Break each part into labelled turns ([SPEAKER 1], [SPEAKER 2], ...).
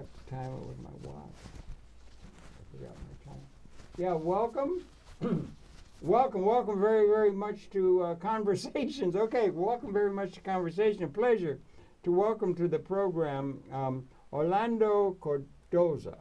[SPEAKER 1] have to time it with my watch. I forgot my time. Yeah, welcome. welcome very, very much to Conversations. Okay, welcome very much to Conversation. A pleasure to welcome to the program Orlando Cardozo.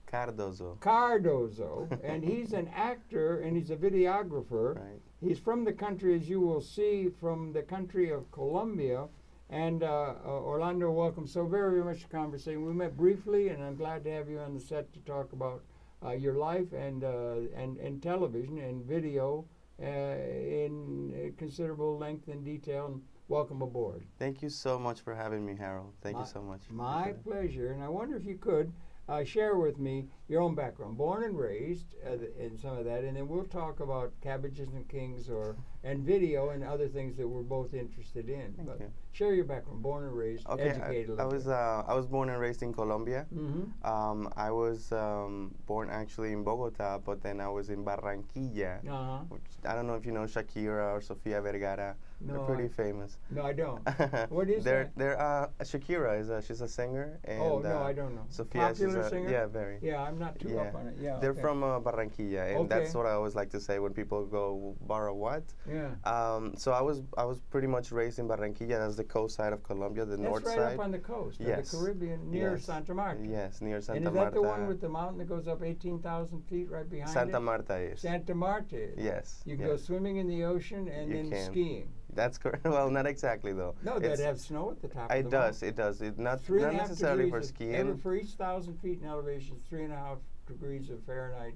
[SPEAKER 1] Cardozo, and he's an actor and he's a videographer.
[SPEAKER 2] Right.
[SPEAKER 1] He's from the country, as you will see, from the country of Colombia. And Orlando, welcome so very, very much to Conversation. We met briefly, and I'm glad to have you on the set to talk about your life and television and video in considerable length and detail. And welcome aboard.
[SPEAKER 2] Thank you so much for having me, Harold. Thank you so much.
[SPEAKER 1] My pleasure. And I wonder if you could share with me your own background, born and raised, in some of that, and then we'll talk about Cabbages and Kings and video and other things that we're both interested in.
[SPEAKER 2] Thank you.
[SPEAKER 1] Share your background, born and raised, educated.
[SPEAKER 2] I was born and raised in Colombia.
[SPEAKER 1] Mm-hmm.
[SPEAKER 2] I was born actually in Bogota, but then I was in Barranquilla. Which, I don't know if you know Shakira or Sofia Vergara.
[SPEAKER 1] No,
[SPEAKER 2] they're pretty famous.
[SPEAKER 1] No, I don't. What is that?
[SPEAKER 2] Shakira is she's a singer. And,
[SPEAKER 1] no, I don't know.
[SPEAKER 2] Sofia,
[SPEAKER 1] popular singer?
[SPEAKER 2] Yeah, very.
[SPEAKER 1] Yeah, I'm not too up on it. Yeah,
[SPEAKER 2] they're from Barranquilla, and that's what I always like to say when people go, "Barra what?"
[SPEAKER 1] Yeah.
[SPEAKER 2] So I was pretty much raised in Barranquilla. That's the coast side of Colombia, the north side.
[SPEAKER 1] That's right up on the coast,
[SPEAKER 2] yes.
[SPEAKER 1] The Caribbean, near Santa Marta.
[SPEAKER 2] Yes, near Santa Marta.
[SPEAKER 1] And is that the one with the mountain that goes up 18,000 feet right behind it?
[SPEAKER 2] Santa Marta is.
[SPEAKER 1] Santa Marta is.
[SPEAKER 2] Yes.
[SPEAKER 1] You can go swimming in the ocean and then skiing.
[SPEAKER 2] That's correct. Well, not exactly though.
[SPEAKER 1] No, does it have snow at the top of the mountain?
[SPEAKER 2] It does. It not necessarily for skiing.
[SPEAKER 1] For each 1,000 feet in elevation, 3.5 degrees of Fahrenheit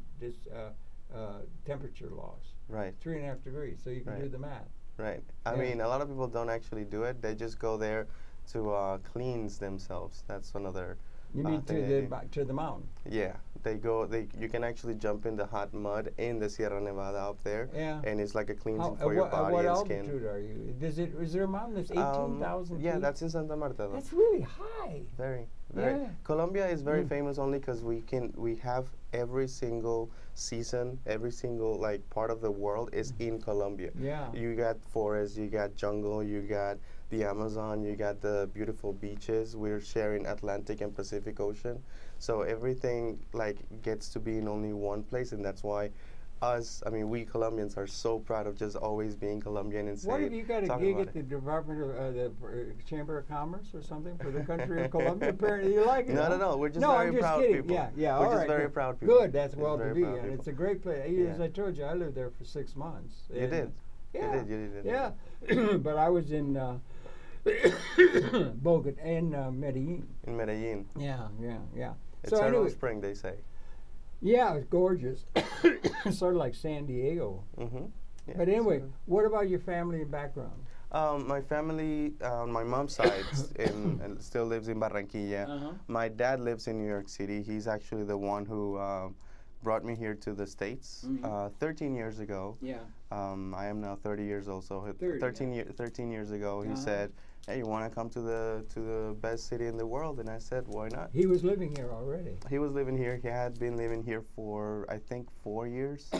[SPEAKER 1] temperature loss.
[SPEAKER 2] Right.
[SPEAKER 1] 3.5 degrees. So you can do the math.
[SPEAKER 2] Right. I mean, a lot of people don't actually do it. They just go there to cleanse themselves. That's another.
[SPEAKER 1] You mean to the mountain?
[SPEAKER 2] Yeah, you can actually jump in the hot mud in the Sierra Nevada up there.
[SPEAKER 1] Yeah.
[SPEAKER 2] And it's like a cleansing for your body and skin.
[SPEAKER 1] What altitude are you? Is there a mountain that's 18,000 feet?
[SPEAKER 2] Yeah, that's in Santa Marta though.
[SPEAKER 1] That's really high.
[SPEAKER 2] Very.
[SPEAKER 1] Yeah.
[SPEAKER 2] Colombia is very famous only because we have every single season, every single part of the world is in Colombia.
[SPEAKER 1] Yeah.
[SPEAKER 2] You got forests, you got jungle, you got the Amazon, you got the beautiful beaches. We're sharing Atlantic and Pacific Ocean. So everything gets to be in only one place, and that's why we Colombians are so proud of just always being Colombian and saying.
[SPEAKER 1] What have you got a gig at the Department of the Chamber of Commerce or something for the country of Colombia? Apparently you like it.
[SPEAKER 2] No. We're just very proud people.
[SPEAKER 1] Yeah.
[SPEAKER 2] We're just very proud people.
[SPEAKER 1] Good. That's well to be, and it's a great place. As I told you, I lived there for 6 months.
[SPEAKER 2] You did.
[SPEAKER 1] Yeah.
[SPEAKER 2] You did.
[SPEAKER 1] Yeah. But I was in Bogota and Medellin.
[SPEAKER 2] In Medellin.
[SPEAKER 1] Yeah.
[SPEAKER 2] It's
[SPEAKER 1] so
[SPEAKER 2] Eternal Spring, they say.
[SPEAKER 1] Yeah, it's gorgeous. Sort of like San Diego.
[SPEAKER 2] Mm-hmm. Yeah,
[SPEAKER 1] but anyway, what about your family and background?
[SPEAKER 2] My family, on my mom's side, still lives in Barranquilla. My dad lives in New York City. He's actually the one who brought me here to the States 13 years ago.
[SPEAKER 1] Yeah.
[SPEAKER 2] I am now 30 years old, so 13 years ago, he said, "Hey, you want to come to the best city in the world?" And I said, "Why not?"
[SPEAKER 1] He was living here already.
[SPEAKER 2] He was living here. He had been living here for, I think, 4 years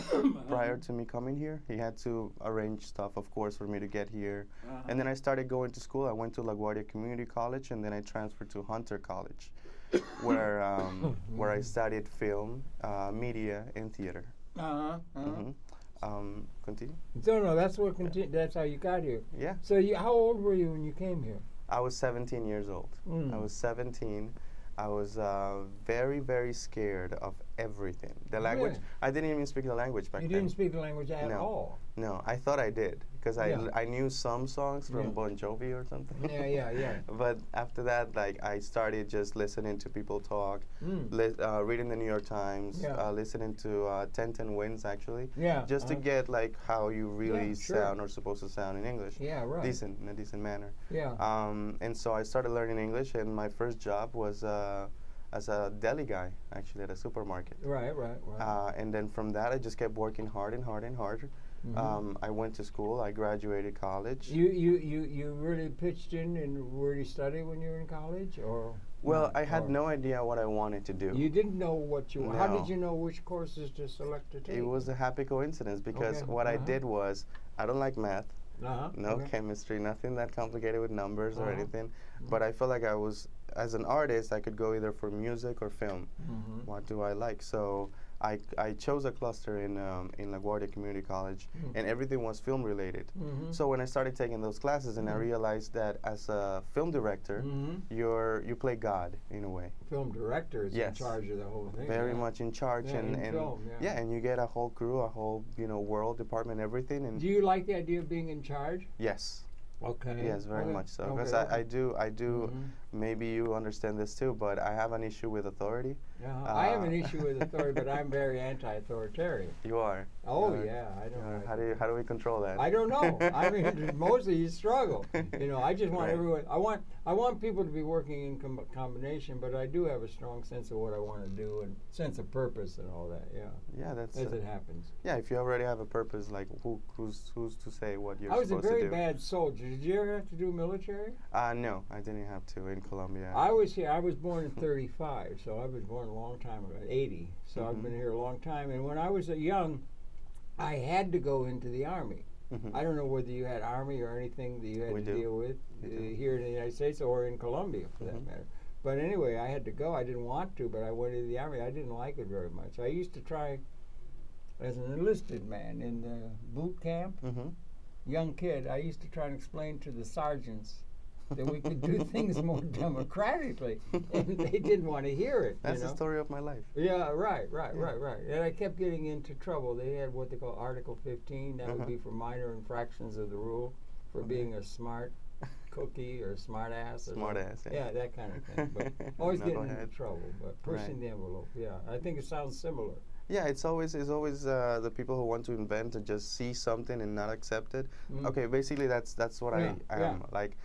[SPEAKER 2] prior to me coming here. He had to arrange stuff, of course, for me to get here. And then I started going to school. I went to LaGuardia Community College, and then I transferred to Hunter College, where I studied film, media, and theater. Continue?
[SPEAKER 1] No, that's how you got here.
[SPEAKER 2] Yeah.
[SPEAKER 1] So how old were you when you came here?
[SPEAKER 2] I was 17 years old. I was 17. I was very, very scared of everything. The language, I didn't even speak the language back then.
[SPEAKER 1] You didn't speak the language at all?
[SPEAKER 2] No, I thought I did, because I knew some songs from Bon Jovi or something.
[SPEAKER 1] Yeah.
[SPEAKER 2] But after that, I started just listening to people talk, reading the New York Times, listening to 1010 Wins, actually.
[SPEAKER 1] Yeah.
[SPEAKER 2] Just to get how you really sound or supposed to sound in English.
[SPEAKER 1] Yeah, right.
[SPEAKER 2] In a decent manner.
[SPEAKER 1] Yeah.
[SPEAKER 2] And so I started learning English, and my first job was as a deli guy, actually, at a supermarket.
[SPEAKER 1] Right.
[SPEAKER 2] And then from that, I just kept working hard and hard and hard. I went to school. I graduated college.
[SPEAKER 1] You really pitched in and were you studying when you were in college, or?
[SPEAKER 2] Well, I had no idea what I wanted to do.
[SPEAKER 1] You didn't know what you wanted. How did you know which courses to select to take?
[SPEAKER 2] It was a happy coincidence, because what I did was, I don't like math. No chemistry, nothing that complicated with numbers or anything. But I felt like I was as an artist, I could go either for music or film. What do I like? So I chose a cluster in LaGuardia Community College, and everything was film related. So when I started taking those classes, and I realized that as a film director, you play God in a way.
[SPEAKER 1] Film director is in charge of the whole thing.
[SPEAKER 2] Very much in charge, and
[SPEAKER 1] film,
[SPEAKER 2] and you get a whole crew, a whole world department, everything. And
[SPEAKER 1] do you like the idea of being in charge?
[SPEAKER 2] Yes.
[SPEAKER 1] Okay.
[SPEAKER 2] Yes, very much so. Because I do. Maybe you understand this too, but I have an issue with authority.
[SPEAKER 1] I have an issue with authority, but I'm very anti-authoritarian.
[SPEAKER 2] You are.
[SPEAKER 1] Oh yeah, I don't.
[SPEAKER 2] How do we control that?
[SPEAKER 1] I don't know. I mean, mostly you struggle. I just want everyone. I want people to be working in combination, but I do have a strong sense of what I want to do and sense of purpose and all that. Yeah.
[SPEAKER 2] Yeah, that's
[SPEAKER 1] as it happens.
[SPEAKER 2] Yeah, if you already have a purpose, like who's to say what you're
[SPEAKER 1] I
[SPEAKER 2] supposed to do?
[SPEAKER 1] was a very bad soldier. Did you ever have to do military?
[SPEAKER 2] No, I didn't have to in Colombia.
[SPEAKER 1] I was here. I was born in '35, so I was born a long time ago. '80, so I've been here a long time. And when I was young, I had to go into the Army. I don't know whether you had Army or anything that you had to deal with here in the United States or in Colombia, for that matter. But anyway, I had to go. I didn't want to, but I went into the Army. I didn't like it very much. I used to try as an enlisted man in the boot camp. Young kid, I used to try and explain to the sergeants that we could do things more democratically, and they didn't want to hear it.
[SPEAKER 2] That's the story of my life.
[SPEAKER 1] Yeah, right. And I kept getting into trouble. They had what they call Article 15. That would be for minor infractions of the rule, for being a smart cookie or smart ass. Yeah, that kind of thing. But always getting into trouble, but pushing the envelope. Yeah, I think it sounds similar.
[SPEAKER 2] Yeah, it's always the people who want to invent and just see something and not accept it. Okay, basically that's what I am. Like,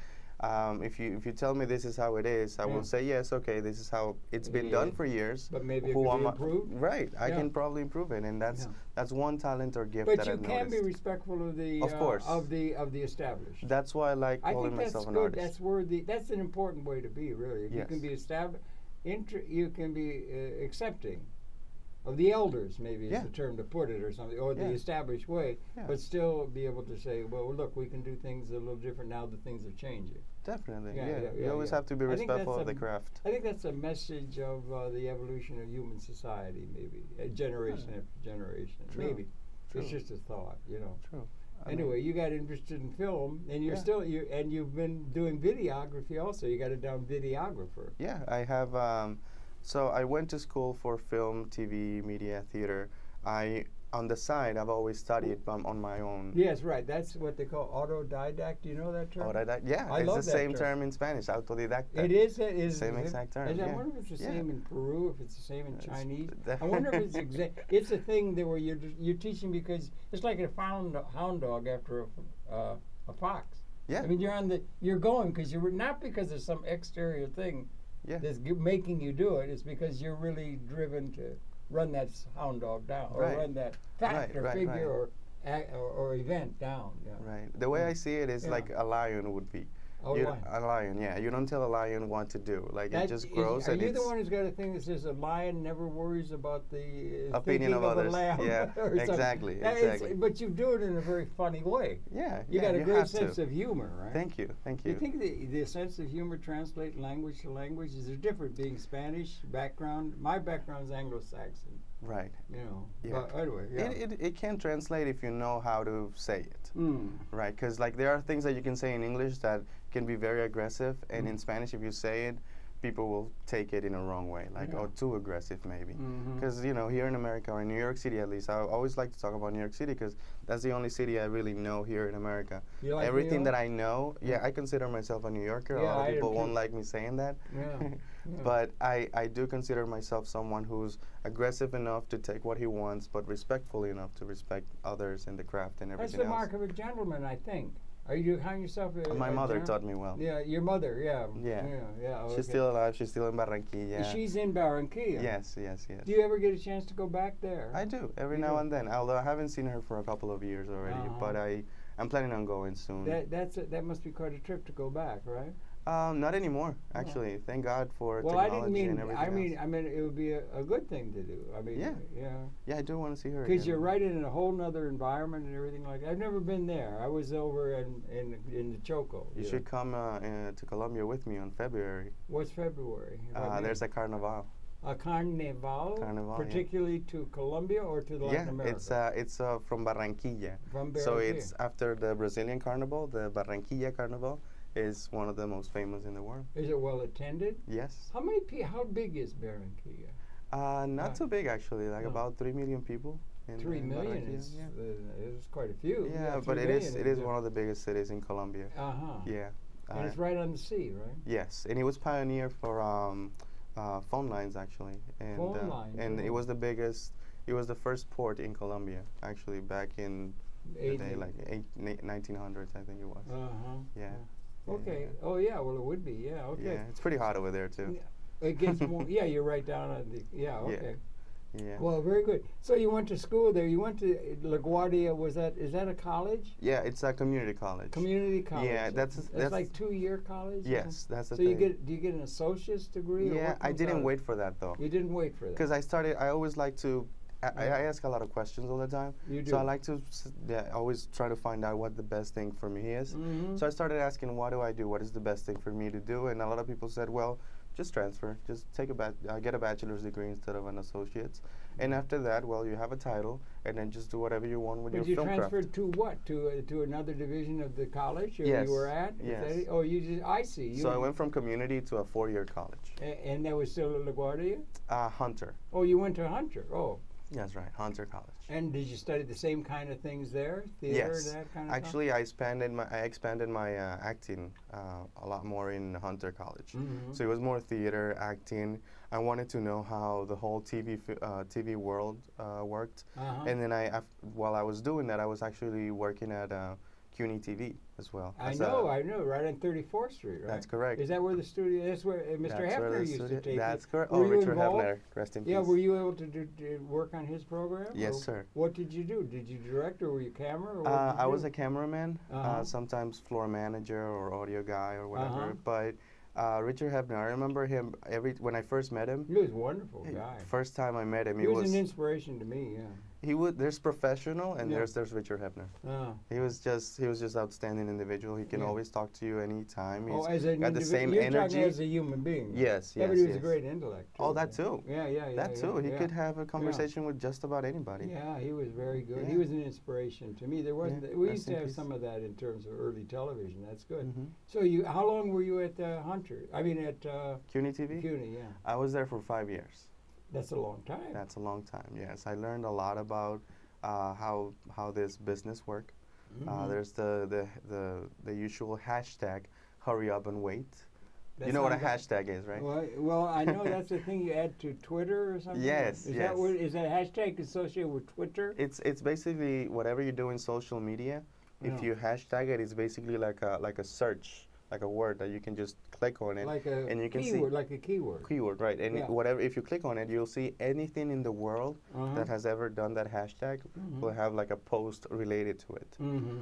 [SPEAKER 2] if you tell me this is how it is, I will say yes. Okay, this is how it's been done for years.
[SPEAKER 1] But maybe it can be improved.
[SPEAKER 2] Right, I can probably improve it, and that's one talent or gift
[SPEAKER 1] that
[SPEAKER 2] I've noticed.
[SPEAKER 1] But you can be respectful of the of the established.
[SPEAKER 2] That's why I like calling myself an artist.
[SPEAKER 1] That's worthy. That's an important way to be, really. You can be established. You can be accepting of the elders, maybe is the term to put it, or something, or the established way, but still be able to say, well, look, we can do things a little different now that things are changing.
[SPEAKER 2] Definitely, you always have to be respectful of the craft.
[SPEAKER 1] I think that's a message of the evolution of human society, maybe, generation after generation.
[SPEAKER 2] True.
[SPEAKER 1] Maybe.
[SPEAKER 2] True.
[SPEAKER 1] It's just a thought,
[SPEAKER 2] True.
[SPEAKER 1] Anyway, you got interested in film, and you're still, and you've been doing videography also. You got it down videographer.
[SPEAKER 2] Yeah, I have. So I went to school for film, TV, media, theater. On the side, I've always studied on my own.
[SPEAKER 1] Yes, right. That's what they call autodidact. Do you know that term?
[SPEAKER 2] Autodidact. Yeah,
[SPEAKER 1] I love
[SPEAKER 2] it's the same term in Spanish, autodidacta.
[SPEAKER 1] It is. It is.
[SPEAKER 2] Same exact term.
[SPEAKER 1] I wonder if it's the same in Peru, if it's the same in Chinese. I wonder if it's it's a thing that where you're teaching because it's like a hound dog after a fox.
[SPEAKER 2] Yeah.
[SPEAKER 1] I mean, you're going because you're not because of some exterior thing. That's making you do it. It's because you're really driven to run that hound dog down, or run that fact or figure or event down. Yeah.
[SPEAKER 2] Right. The way I see it is like a lion would be. A lion, yeah. You don't tell a lion what to do. Like it just grows.
[SPEAKER 1] Are you the one who's got a thing that says a lion never worries about the
[SPEAKER 2] opinion of others?
[SPEAKER 1] A lamb
[SPEAKER 2] Yeah, exactly.
[SPEAKER 1] But you do it in a very funny way.
[SPEAKER 2] Yeah,
[SPEAKER 1] you got a great sense of humor, right?
[SPEAKER 2] Thank you.
[SPEAKER 1] Do you think the sense of humor translates language to language? Is there different being Spanish background? My background's Anglo-Saxon.
[SPEAKER 2] Right.
[SPEAKER 1] But anyway,
[SPEAKER 2] it can translate if you know how to say it. Right, because like there are things that you can say in English that can be very aggressive, and in Spanish, if you say it, people will take it in a wrong way, like or too aggressive maybe. Because here in America, or in New York City at least, I always like to talk about New York City because that's the only city I really know here in America.
[SPEAKER 1] You like
[SPEAKER 2] everything that I know, I consider myself a New Yorker. A lot of people won't like me saying that. But I do consider myself someone who's aggressive enough to take what he wants, but respectful enough to respect others in the craft and everything else.
[SPEAKER 1] That's the mark of a gentleman, I think. Are you calling yourself
[SPEAKER 2] my mother taught me well.
[SPEAKER 1] Yeah, your mother,
[SPEAKER 2] Yeah. She's still alive. She's still in Barranquilla.
[SPEAKER 1] She's in Barranquilla?
[SPEAKER 2] Yes.
[SPEAKER 1] Do you ever get a chance to go back there?
[SPEAKER 2] I do, every now and then. Although I haven't seen her for a couple of years already, but I'm planning on going soon.
[SPEAKER 1] That must be quite a trip to go back, right?
[SPEAKER 2] Not anymore, actually. Thank God for
[SPEAKER 1] well, I
[SPEAKER 2] technology
[SPEAKER 1] didn't
[SPEAKER 2] and
[SPEAKER 1] mean.
[SPEAKER 2] everything
[SPEAKER 1] I mean, it would be a good thing to do. I mean,
[SPEAKER 2] Yeah.
[SPEAKER 1] yeah.
[SPEAKER 2] Yeah, I do want to see her.
[SPEAKER 1] Because
[SPEAKER 2] again.
[SPEAKER 1] you're right in a whole nother environment and everything like that. I've never been there. I was over in the Choco.
[SPEAKER 2] You should come to Colombia with me on February.
[SPEAKER 1] What's February?
[SPEAKER 2] There's a carnival.
[SPEAKER 1] A carnival, particularly to Colombia or to Latin America?
[SPEAKER 2] It's from Barranquilla.
[SPEAKER 1] From Barranquilla.
[SPEAKER 2] So it's after the Brazilian carnival. The Barranquilla carnival is one of the most famous in the world.
[SPEAKER 1] Is it well attended?
[SPEAKER 2] Yes.
[SPEAKER 1] How big is Barranquilla?
[SPEAKER 2] Not too big actually, like about 3 million people.
[SPEAKER 1] 3 million is quite a few.
[SPEAKER 2] Yeah, but it is one of the biggest cities in Colombia. Yeah.
[SPEAKER 1] And it's right on the sea, right?
[SPEAKER 2] Yes, and it was pioneer for phone lines actually, and
[SPEAKER 1] phone lines,
[SPEAKER 2] and it was the biggest. It was the first port in Colombia actually back in the day, like 1900s, I think it was. Yeah.
[SPEAKER 1] Okay.
[SPEAKER 2] Yeah.
[SPEAKER 1] Oh yeah. Well, it would be. Yeah. Okay.
[SPEAKER 2] Yeah, it's pretty hot over there too.
[SPEAKER 1] It gets more. Yeah, you're right down on the. Yeah. Okay.
[SPEAKER 2] Yeah.
[SPEAKER 1] Well, very good. So you went to school there. You went to LaGuardia. Is that a college?
[SPEAKER 2] Yeah, it's a community college.
[SPEAKER 1] Community college.
[SPEAKER 2] Yeah, that's
[SPEAKER 1] like 2-year college.
[SPEAKER 2] Yes, that's the
[SPEAKER 1] so
[SPEAKER 2] thing.
[SPEAKER 1] Do you get an associate's degree?
[SPEAKER 2] Yeah, I didn't wait for that though.
[SPEAKER 1] You didn't wait for that.
[SPEAKER 2] Because I always like to. I ask a lot of questions all the time.
[SPEAKER 1] You do.
[SPEAKER 2] So I like to always try to find out what the best thing for me is. So I started asking, what do I do? What is the best thing for me to do? And a lot of people said, well, just transfer. Just take get a bachelor's degree instead of an associate's. And after that, well, you have a title, and then just do whatever you want with your film craft.
[SPEAKER 1] But you transferred to what? To another division of the college
[SPEAKER 2] yes.
[SPEAKER 1] you were at?
[SPEAKER 2] Yes.
[SPEAKER 1] Oh, I see.
[SPEAKER 2] So I went from community to a 4-year college.
[SPEAKER 1] And that was still at LaGuardia?
[SPEAKER 2] Hunter.
[SPEAKER 1] Oh, you went to Hunter. Oh.
[SPEAKER 2] That's right, Hunter College.
[SPEAKER 1] And did you study the same kind of things there? Theater,
[SPEAKER 2] yes.
[SPEAKER 1] that kind of
[SPEAKER 2] Actually, I expanded my acting a lot more in Hunter College. So it was more theater, acting. I wanted to know how the whole TV world worked. And then while I was doing that, I was actually working at CUNY TV as well.
[SPEAKER 1] I know, right on 34th Street, right?
[SPEAKER 2] That's correct.
[SPEAKER 1] Is that where the studio? That's where Mr. Hefner used to take.
[SPEAKER 2] That's correct.
[SPEAKER 1] Oh,
[SPEAKER 2] Richard Hefner, rest in peace.
[SPEAKER 1] Yeah, were you able to work on his program?
[SPEAKER 2] Yes, sir.
[SPEAKER 1] What did you do? Did you direct, or were you camera? Or
[SPEAKER 2] I was a cameraman, sometimes floor manager or audio guy or whatever. But Richard Hefner, I remember him when I first met him.
[SPEAKER 1] He was a wonderful guy.
[SPEAKER 2] First time I met him,
[SPEAKER 1] he was an inspiration to me. Yeah.
[SPEAKER 2] There's professional and there's Richard Hefner. He was just outstanding individual. He can always talk to you anytime. He's got the same energy.
[SPEAKER 1] You're talking as a human being.
[SPEAKER 2] Yes.
[SPEAKER 1] Yeah, but he was a great intellect.
[SPEAKER 2] Oh, that too.
[SPEAKER 1] Yeah.
[SPEAKER 2] That too. He could have a conversation with just about anybody.
[SPEAKER 1] Yeah, he was very good. He was an inspiration to me. There wasn't. We used to have some of that in terms of early television. That's good. So how long were you at Hunter? I mean at
[SPEAKER 2] CUNY TV.
[SPEAKER 1] CUNY, yeah.
[SPEAKER 2] I was there for 5 years.
[SPEAKER 1] That's a long time.
[SPEAKER 2] That's a long time. Yes, I learned a lot about how this business work. There's the usual hashtag, hurry up and wait. You know what a hashtag is, right?
[SPEAKER 1] Well, I know that's the thing you add to Twitter or something.
[SPEAKER 2] Yes,
[SPEAKER 1] is that hashtag associated with Twitter?
[SPEAKER 2] It's basically whatever you do in social media. If you hashtag it, it's basically like a search. Like a word that you can just click on it,
[SPEAKER 1] and you can see like a keyword.
[SPEAKER 2] Keyword, right? And if you click on it, you'll see anything in the world that has ever done that hashtag will have like a post related to it.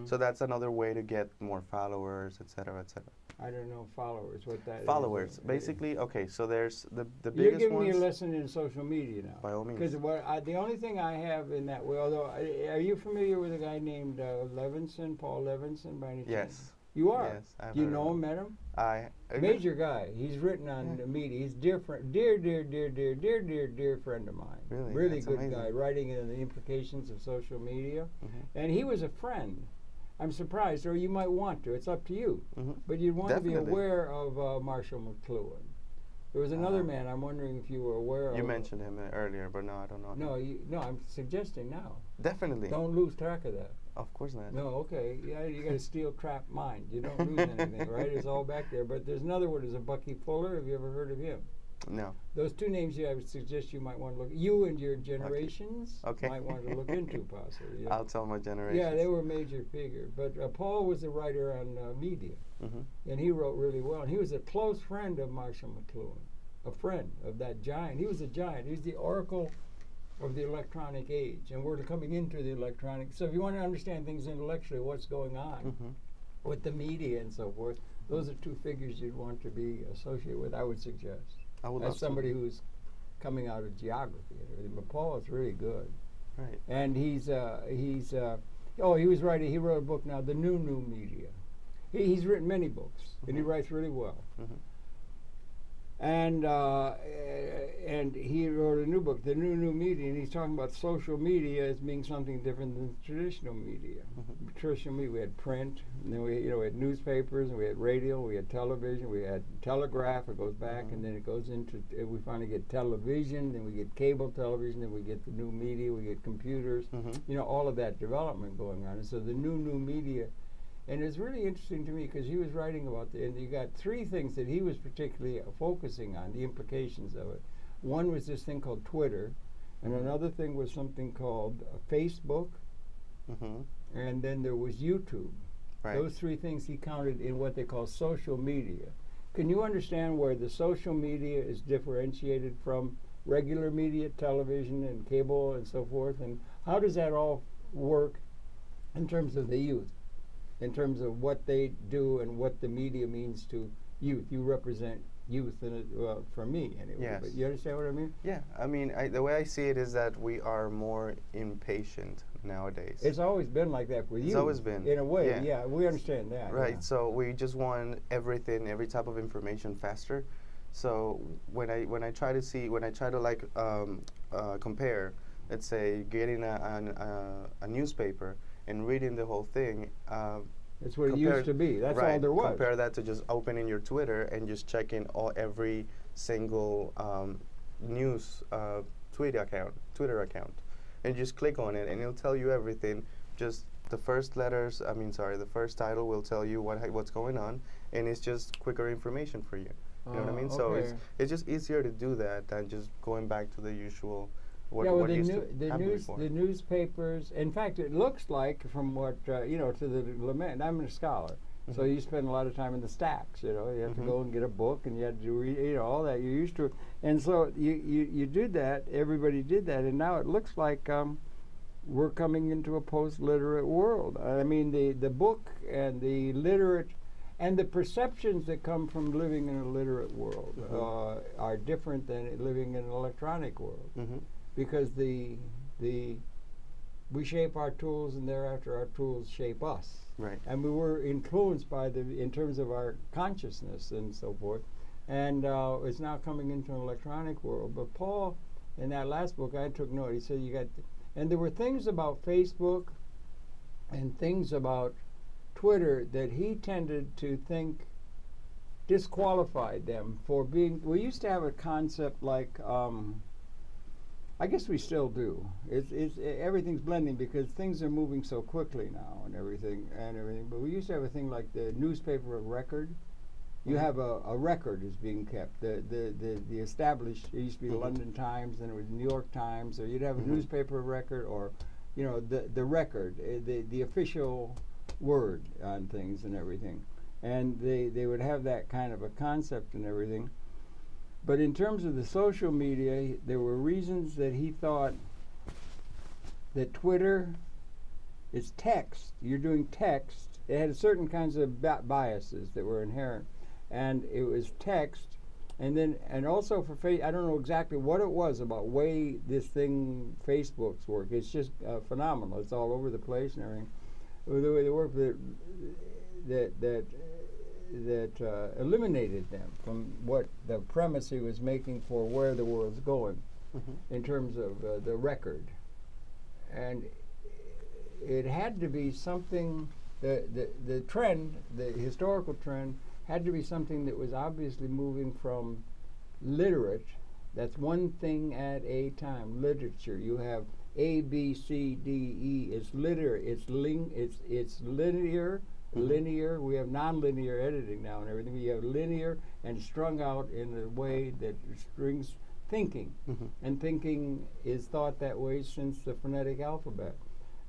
[SPEAKER 2] So that's another way to get more followers, etc., etc.
[SPEAKER 1] I don't know followers. What that
[SPEAKER 2] followers, basically. Okay, so there's the biggest ones.
[SPEAKER 1] You're giving me a lesson in social media now.
[SPEAKER 2] By all means.
[SPEAKER 1] Because the only thing I have in that way, although are you familiar with a guy named Levinson, Paul Levinson, by any chance?
[SPEAKER 2] Yes.
[SPEAKER 1] You are?
[SPEAKER 2] Yes.
[SPEAKER 1] Do you know him, met him? Major guy. He's written on the media. He's dear friend of mine. Really
[SPEAKER 2] That's
[SPEAKER 1] good
[SPEAKER 2] amazing.
[SPEAKER 1] guy, writing in the implications of social media. And he was a friend. I'm surprised, or you might want to. It's up to you. But you'd want to be aware of Marshall McLuhan. There was another man. I'm wondering if you were aware of.
[SPEAKER 2] You mentioned him earlier, but no, I don't know.
[SPEAKER 1] No, I'm suggesting now.
[SPEAKER 2] Definitely.
[SPEAKER 1] Don't lose track of that.
[SPEAKER 2] Of course not.
[SPEAKER 1] No, okay. Yeah, you got a steel trap mind. You don't lose anything, right? It's all back there. But there's another one. There's a Bucky Fuller. Have you ever heard of him?
[SPEAKER 2] No.
[SPEAKER 1] Those two names I would suggest you might want to look. You and your generations might want to look into possibly. Yeah.
[SPEAKER 2] I'll tell my generation.
[SPEAKER 1] Yeah, they were major figure. But Paul was a writer on media, and he wrote really well. And he was a close friend of Marshall McLuhan, a friend of that giant. He was a giant. He was the oracle of the electronic age, and we're coming into the electronic. So if you want to understand things intellectually, what's going on with the media and so forth, Those are two figures you'd want to be associated with, I would suggest.
[SPEAKER 2] I would
[SPEAKER 1] As
[SPEAKER 2] love
[SPEAKER 1] somebody who's coming out of geography and everything. But Paul is really good.
[SPEAKER 2] Right.
[SPEAKER 1] And he wrote a book now, The New Media. He's written many books, and he writes really well. And he wrote a new book, The New Media, and he's talking about social media as being something different than traditional media. Traditional media, we had print, and then we had newspapers, and we had radio, we had television, we had telegraph. It goes back, and then it goes into. We finally get television, then we get cable television, then we get the new media, we get computers. All of that development going on, and so the new media. And it's really interesting to me because he was writing about and you got three things that he was particularly focusing on, the implications of it. One was this thing called Twitter, and another thing was something called Facebook, and then there was YouTube.
[SPEAKER 2] Right.
[SPEAKER 1] Those three things he counted in what they call social media. Can you understand where the social media is differentiated from regular media, television and cable and so forth, and how does that all work in terms of the youth? In terms of what they do and what the media means to youth. You represent youth, for me anyway.
[SPEAKER 2] Yes.
[SPEAKER 1] But you understand what I mean?
[SPEAKER 2] Yeah, I mean, the way I see it is that we are more impatient nowadays.
[SPEAKER 1] It's always been like that with you.
[SPEAKER 2] It's always been.
[SPEAKER 1] In a way, yeah, we understand that.
[SPEAKER 2] Right,
[SPEAKER 1] yeah.
[SPEAKER 2] so we just want everything, every type of information faster. So when I try to compare, let's say, getting a newspaper and reading the whole thing.
[SPEAKER 1] That's what it used to be. That's all there was.
[SPEAKER 2] Compare that to just opening your Twitter and just checking every single news Twitter account, and just click on it, and it'll tell you everything. Just the first the first title will tell you what's going on, and it's just quicker information for you. You know what I mean?
[SPEAKER 1] Okay.
[SPEAKER 2] So it's just easier to do that than just going back to the usual.
[SPEAKER 1] The newspapers. In fact, it looks like, from what to the lament. I'm a scholar, so you spend a lot of time in the stacks. You have to go and get a book, and you have to read. All that you're used to, and so you did that. Everybody did that, and now it looks like we're coming into a post-literate world. I mean, the book and the literate. And the perceptions that come from living in a literate world are different than living in an electronic world, because we shape our tools, and thereafter our tools shape us.
[SPEAKER 2] Right.
[SPEAKER 1] And we were influenced by in terms of our consciousness and so forth. And it's now coming into an electronic world. But Paul, in that last book, I took note. He said and there were things about Facebook and things about Twitter that he tended to think disqualified them for being. We used to have a concept like, I guess we still do. Everything's blending because things are moving so quickly now and everything. But we used to have a thing like the newspaper of record. You have a record is being kept. The established. It used to be the London Times, then it was New York Times, or you'd have a newspaper of record, or the record, the official word on things and everything, and they would have that kind of a concept and everything. But in terms of the social media, there were reasons that he thought that Twitter is text. You're doing text. It had certain kinds of biases that were inherent, and it was text. And also for I don't know exactly what it was about way this thing Facebook's work. It's just phenomenal. It's all over the place and everything. The way they work that eliminated them from what the premise he was making for where the world's going in terms of the record. And it had to be something, the trend, the historical trend, had to be something that was obviously moving from literate, that's one thing at a time, literature. You have A, B, C, D, E. It's literate. It's linear. Linear. We have non-linear editing now and everything. We have linear and strung out in a way that strings thinking, and thinking is thought that way since the phonetic alphabet,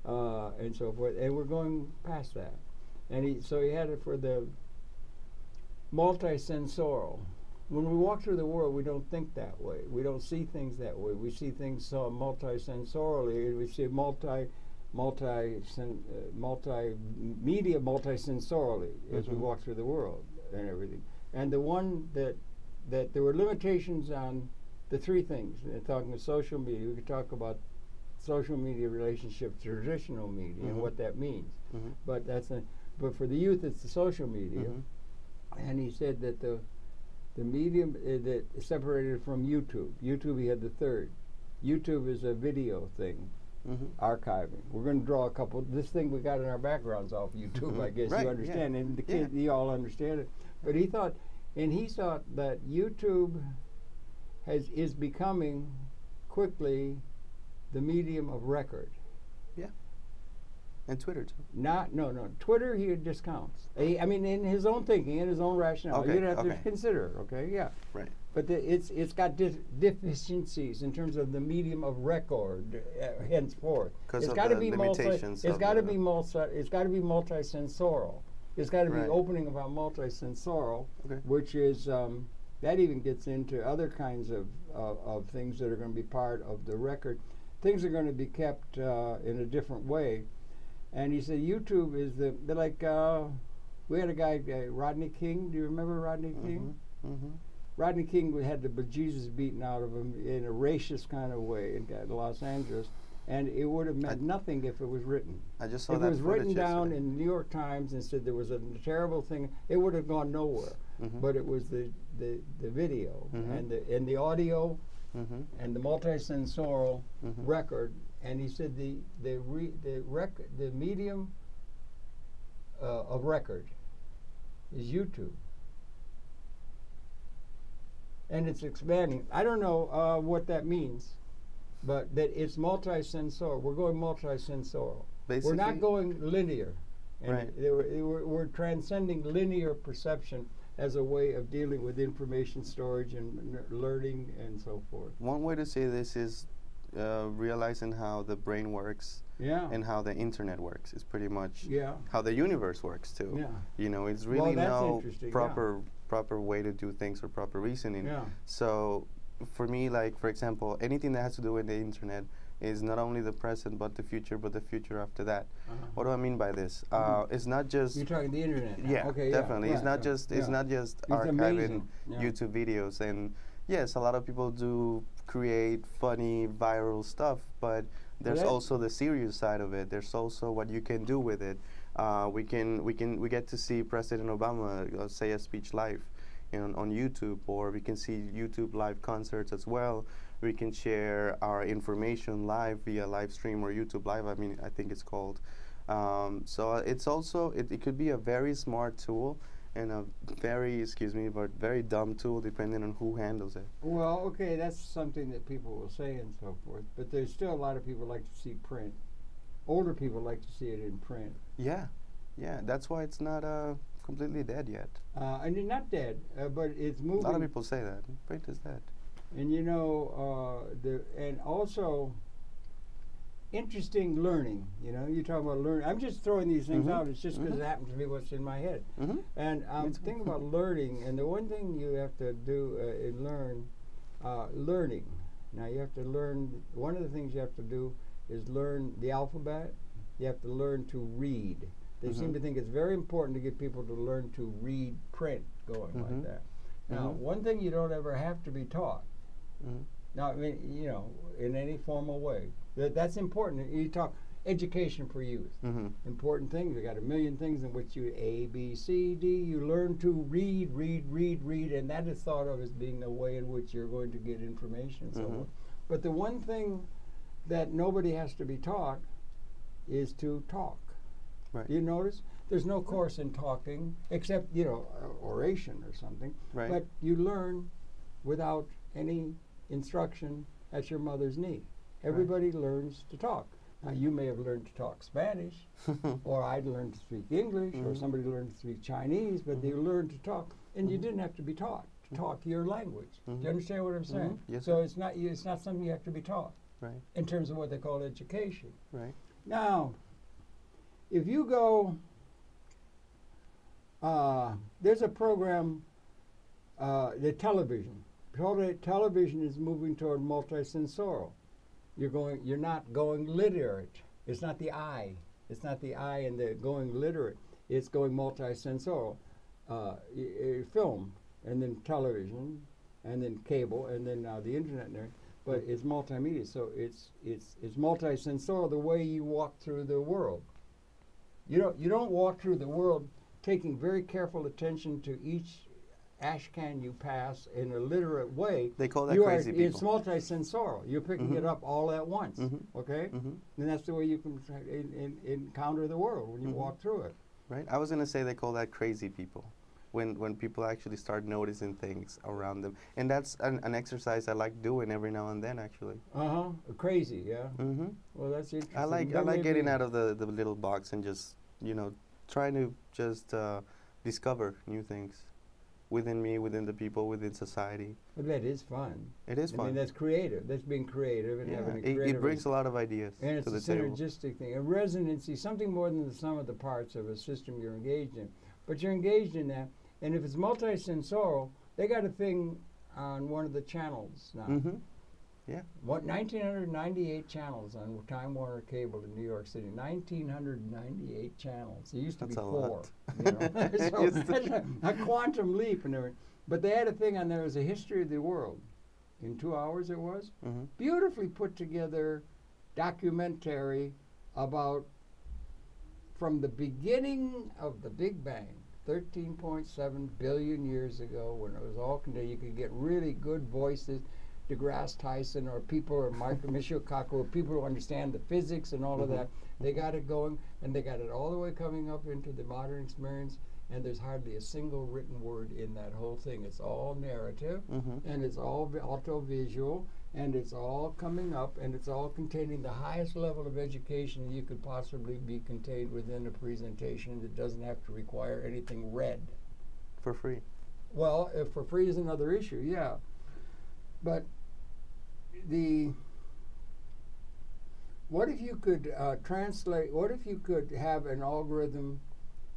[SPEAKER 1] and so forth. And we're going past that. And so he had it for the multisensorial. When we walk through the world, we don't think that way. We don't see things that way. We see things multisensorially. We see multimedia multisensorially as we walk through the world. and everything. And the one that there were limitations on the three things. And talking of social media, we could talk about social media relationship to traditional media and what that means. But but for the youth, it's the social media. And he said that the medium that separated from YouTube. YouTube, he had the third. YouTube is a video thing, archiving. We're going to draw a couple. This thing we got in our backgrounds off YouTube, I guess you understand, and the kids, you all understand it. But he thought that YouTube is becoming quickly the medium of record.
[SPEAKER 2] Yeah. And Twitter too.
[SPEAKER 1] No. Twitter he discounts. I mean, in his own thinking, in his own rationale,
[SPEAKER 2] okay,
[SPEAKER 1] you'd have to consider. Okay, yeah.
[SPEAKER 2] Right.
[SPEAKER 1] But it's got deficiencies in terms of the medium of record, henceforth. It's got to be multi-sensorial. It's got to be opening about multi-sensorial, which is that even gets into other kinds of things that are going to be part of the record. Things are going to be kept in a different way. And he said YouTube is they're like, we had a guy, Rodney King. Do you remember Rodney King? Rodney King had the bejesus beaten out of him in a racist kind of way in Los Angeles. And it would have meant nothing if it was written.
[SPEAKER 2] I just saw that.
[SPEAKER 1] If it was written down in the New York Times and said there was a terrible thing, it would have gone nowhere. But it was the video and the audio and the multisensorial record. And he said the medium of record is YouTube, and it's expanding. I don't know what that means, but that it's multisensorial. We're going multisensorial.
[SPEAKER 2] Basically,
[SPEAKER 1] we're not going linear. And
[SPEAKER 2] right.
[SPEAKER 1] We're transcending linear perception as a way of dealing with information storage and learning and so forth.
[SPEAKER 2] One way to say this is realizing how the brain works and how the internet works is pretty much how the universe works too. You know, it's really no proper way to do things or proper reasoning. So for me, like for example, anything that has to do with the internet is not only the present but the future after that. What do I mean by this? It's not just
[SPEAKER 1] you're talking the internet.
[SPEAKER 2] Yeah,
[SPEAKER 1] okay,
[SPEAKER 2] definitely. It's not just archiving YouTube videos, and yes, a lot of people do create funny viral stuff, but there's also the serious side of it. There's also what you can do with it. We get to see President Obama say a speech live on YouTube, or we can see YouTube live concerts as well. We can share our information live via live stream or YouTube Live. I mean, I think it's called. So it's also it could be a very smart tool and a very very dumb tool depending on who handles it.
[SPEAKER 1] Well, okay, that's something that people will say and so forth, but there's still a lot of people like to see print. Older people like to see it in print.
[SPEAKER 2] Yeah, that's why it's not completely dead yet.
[SPEAKER 1] And it's not dead, but it's moving.
[SPEAKER 2] A lot of people say that print is dead.
[SPEAKER 1] And you know, and also interesting learning. You know, you talk about learning. I'm just throwing these things out. It's just because it happens to be what's in my head. And I'm thinking about learning. And the one thing you have to do is learning. Now you have to learn. One of the things you have to do is learn the alphabet. You have to learn to read. They seem to think it's very important to get people to learn to read print going like that. Now, one thing you don't ever have to be taught. Now, I mean, you know, in any formal way. That's important. You talk education for youth. Important things. You got a million things in which you A, B, C, D. You learn to read, and that is thought of as being the way in which you're going to get information and so on. But the one thing that nobody has to be taught is to talk.
[SPEAKER 2] Right.
[SPEAKER 1] Do you notice? There's no course in talking except, you know, oration or something.
[SPEAKER 2] Right.
[SPEAKER 1] But you learn without any instruction at your mother's knee. Everybody learns to talk. Now, you may have learned to talk Spanish, or I'd learned to speak English, or somebody learned to speak Chinese, but they learned to talk, and you didn't have to be taught to talk your language. Do you understand what I'm saying?
[SPEAKER 2] Yes,
[SPEAKER 1] so it's not something you have to be taught.
[SPEAKER 2] Right.
[SPEAKER 1] In terms of what they call education.
[SPEAKER 2] Right.
[SPEAKER 1] Now, if you go, there's a program, the television. Television is moving toward multisensorial. You're not going literate. It's not the eye. It's not the eye and the going literate. It's going multisensorial. film, and then television, and then cable, and then now the internet and everything. But it's multimedia, so it's multisensorial. The way you walk through the world, you don't walk through the world taking very careful attention to each ash can you pass in a literate way.
[SPEAKER 2] They call that crazy people.
[SPEAKER 1] It's multisensorial. You're picking it up all at once, okay? And that's the way you can encounter the world when you walk through it.
[SPEAKER 2] Right. I was going to say they call that crazy people. When people actually start noticing things around them. And that's an exercise I like doing every now and then, actually.
[SPEAKER 1] Crazy, yeah. Well, that's interesting.
[SPEAKER 2] I like getting out of the little box and just, trying to just discover new things within me, within the people, within society.
[SPEAKER 1] But that is fun.
[SPEAKER 2] It is fun.
[SPEAKER 1] I mean, that's creative. That's being creative and having a creative.
[SPEAKER 2] It brings a lot of ideas
[SPEAKER 1] to the table. And it's a synergistic thing. A resonancy, something more than the sum of the parts of a system you're engaged in. But you're engaged in that. And if it's multisensorial, they got a thing on one of the channels now.
[SPEAKER 2] Yeah.
[SPEAKER 1] 1,998 channels on Time Warner Cable in New York City. 1,998 channels. There used to be 4. So that's a quantum leap and everything. But they had a thing on there as a history of the world. In 2 hours it was. Beautifully put together documentary about from the beginning of the Big Bang. 13.7 billion years ago, when it was all contained, you could get really good voices, deGrasse Tyson or people, or Michio Kaku, or people who understand the physics and all of that. They got it going, and they got it all the way coming up into the modern experience, and there's hardly a single written word in that whole thing. It's all narrative, and it's all auto-visual, and it's all coming up, and it's all containing the highest level of education that you could possibly be contained within a presentation that doesn't have to require anything read.
[SPEAKER 2] For free.
[SPEAKER 1] Well, if for free is another issue, yeah. But what if you could translate, what if you could have an algorithm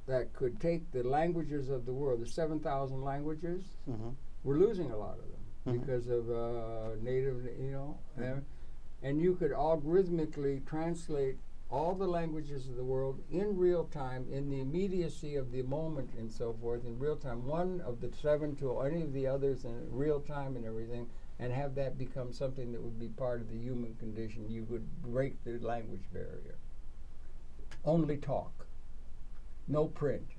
[SPEAKER 1] that could take the languages of the world, the 7,000 languages? We're losing a lot of them. Because of native, and you could algorithmically translate all the languages of the world in real time, in the immediacy of the moment and so forth, in real time, one of the 7 to any of the others in real time and everything, and have that become something that would be part of the human condition. You would break the language barrier. Only talk, no print,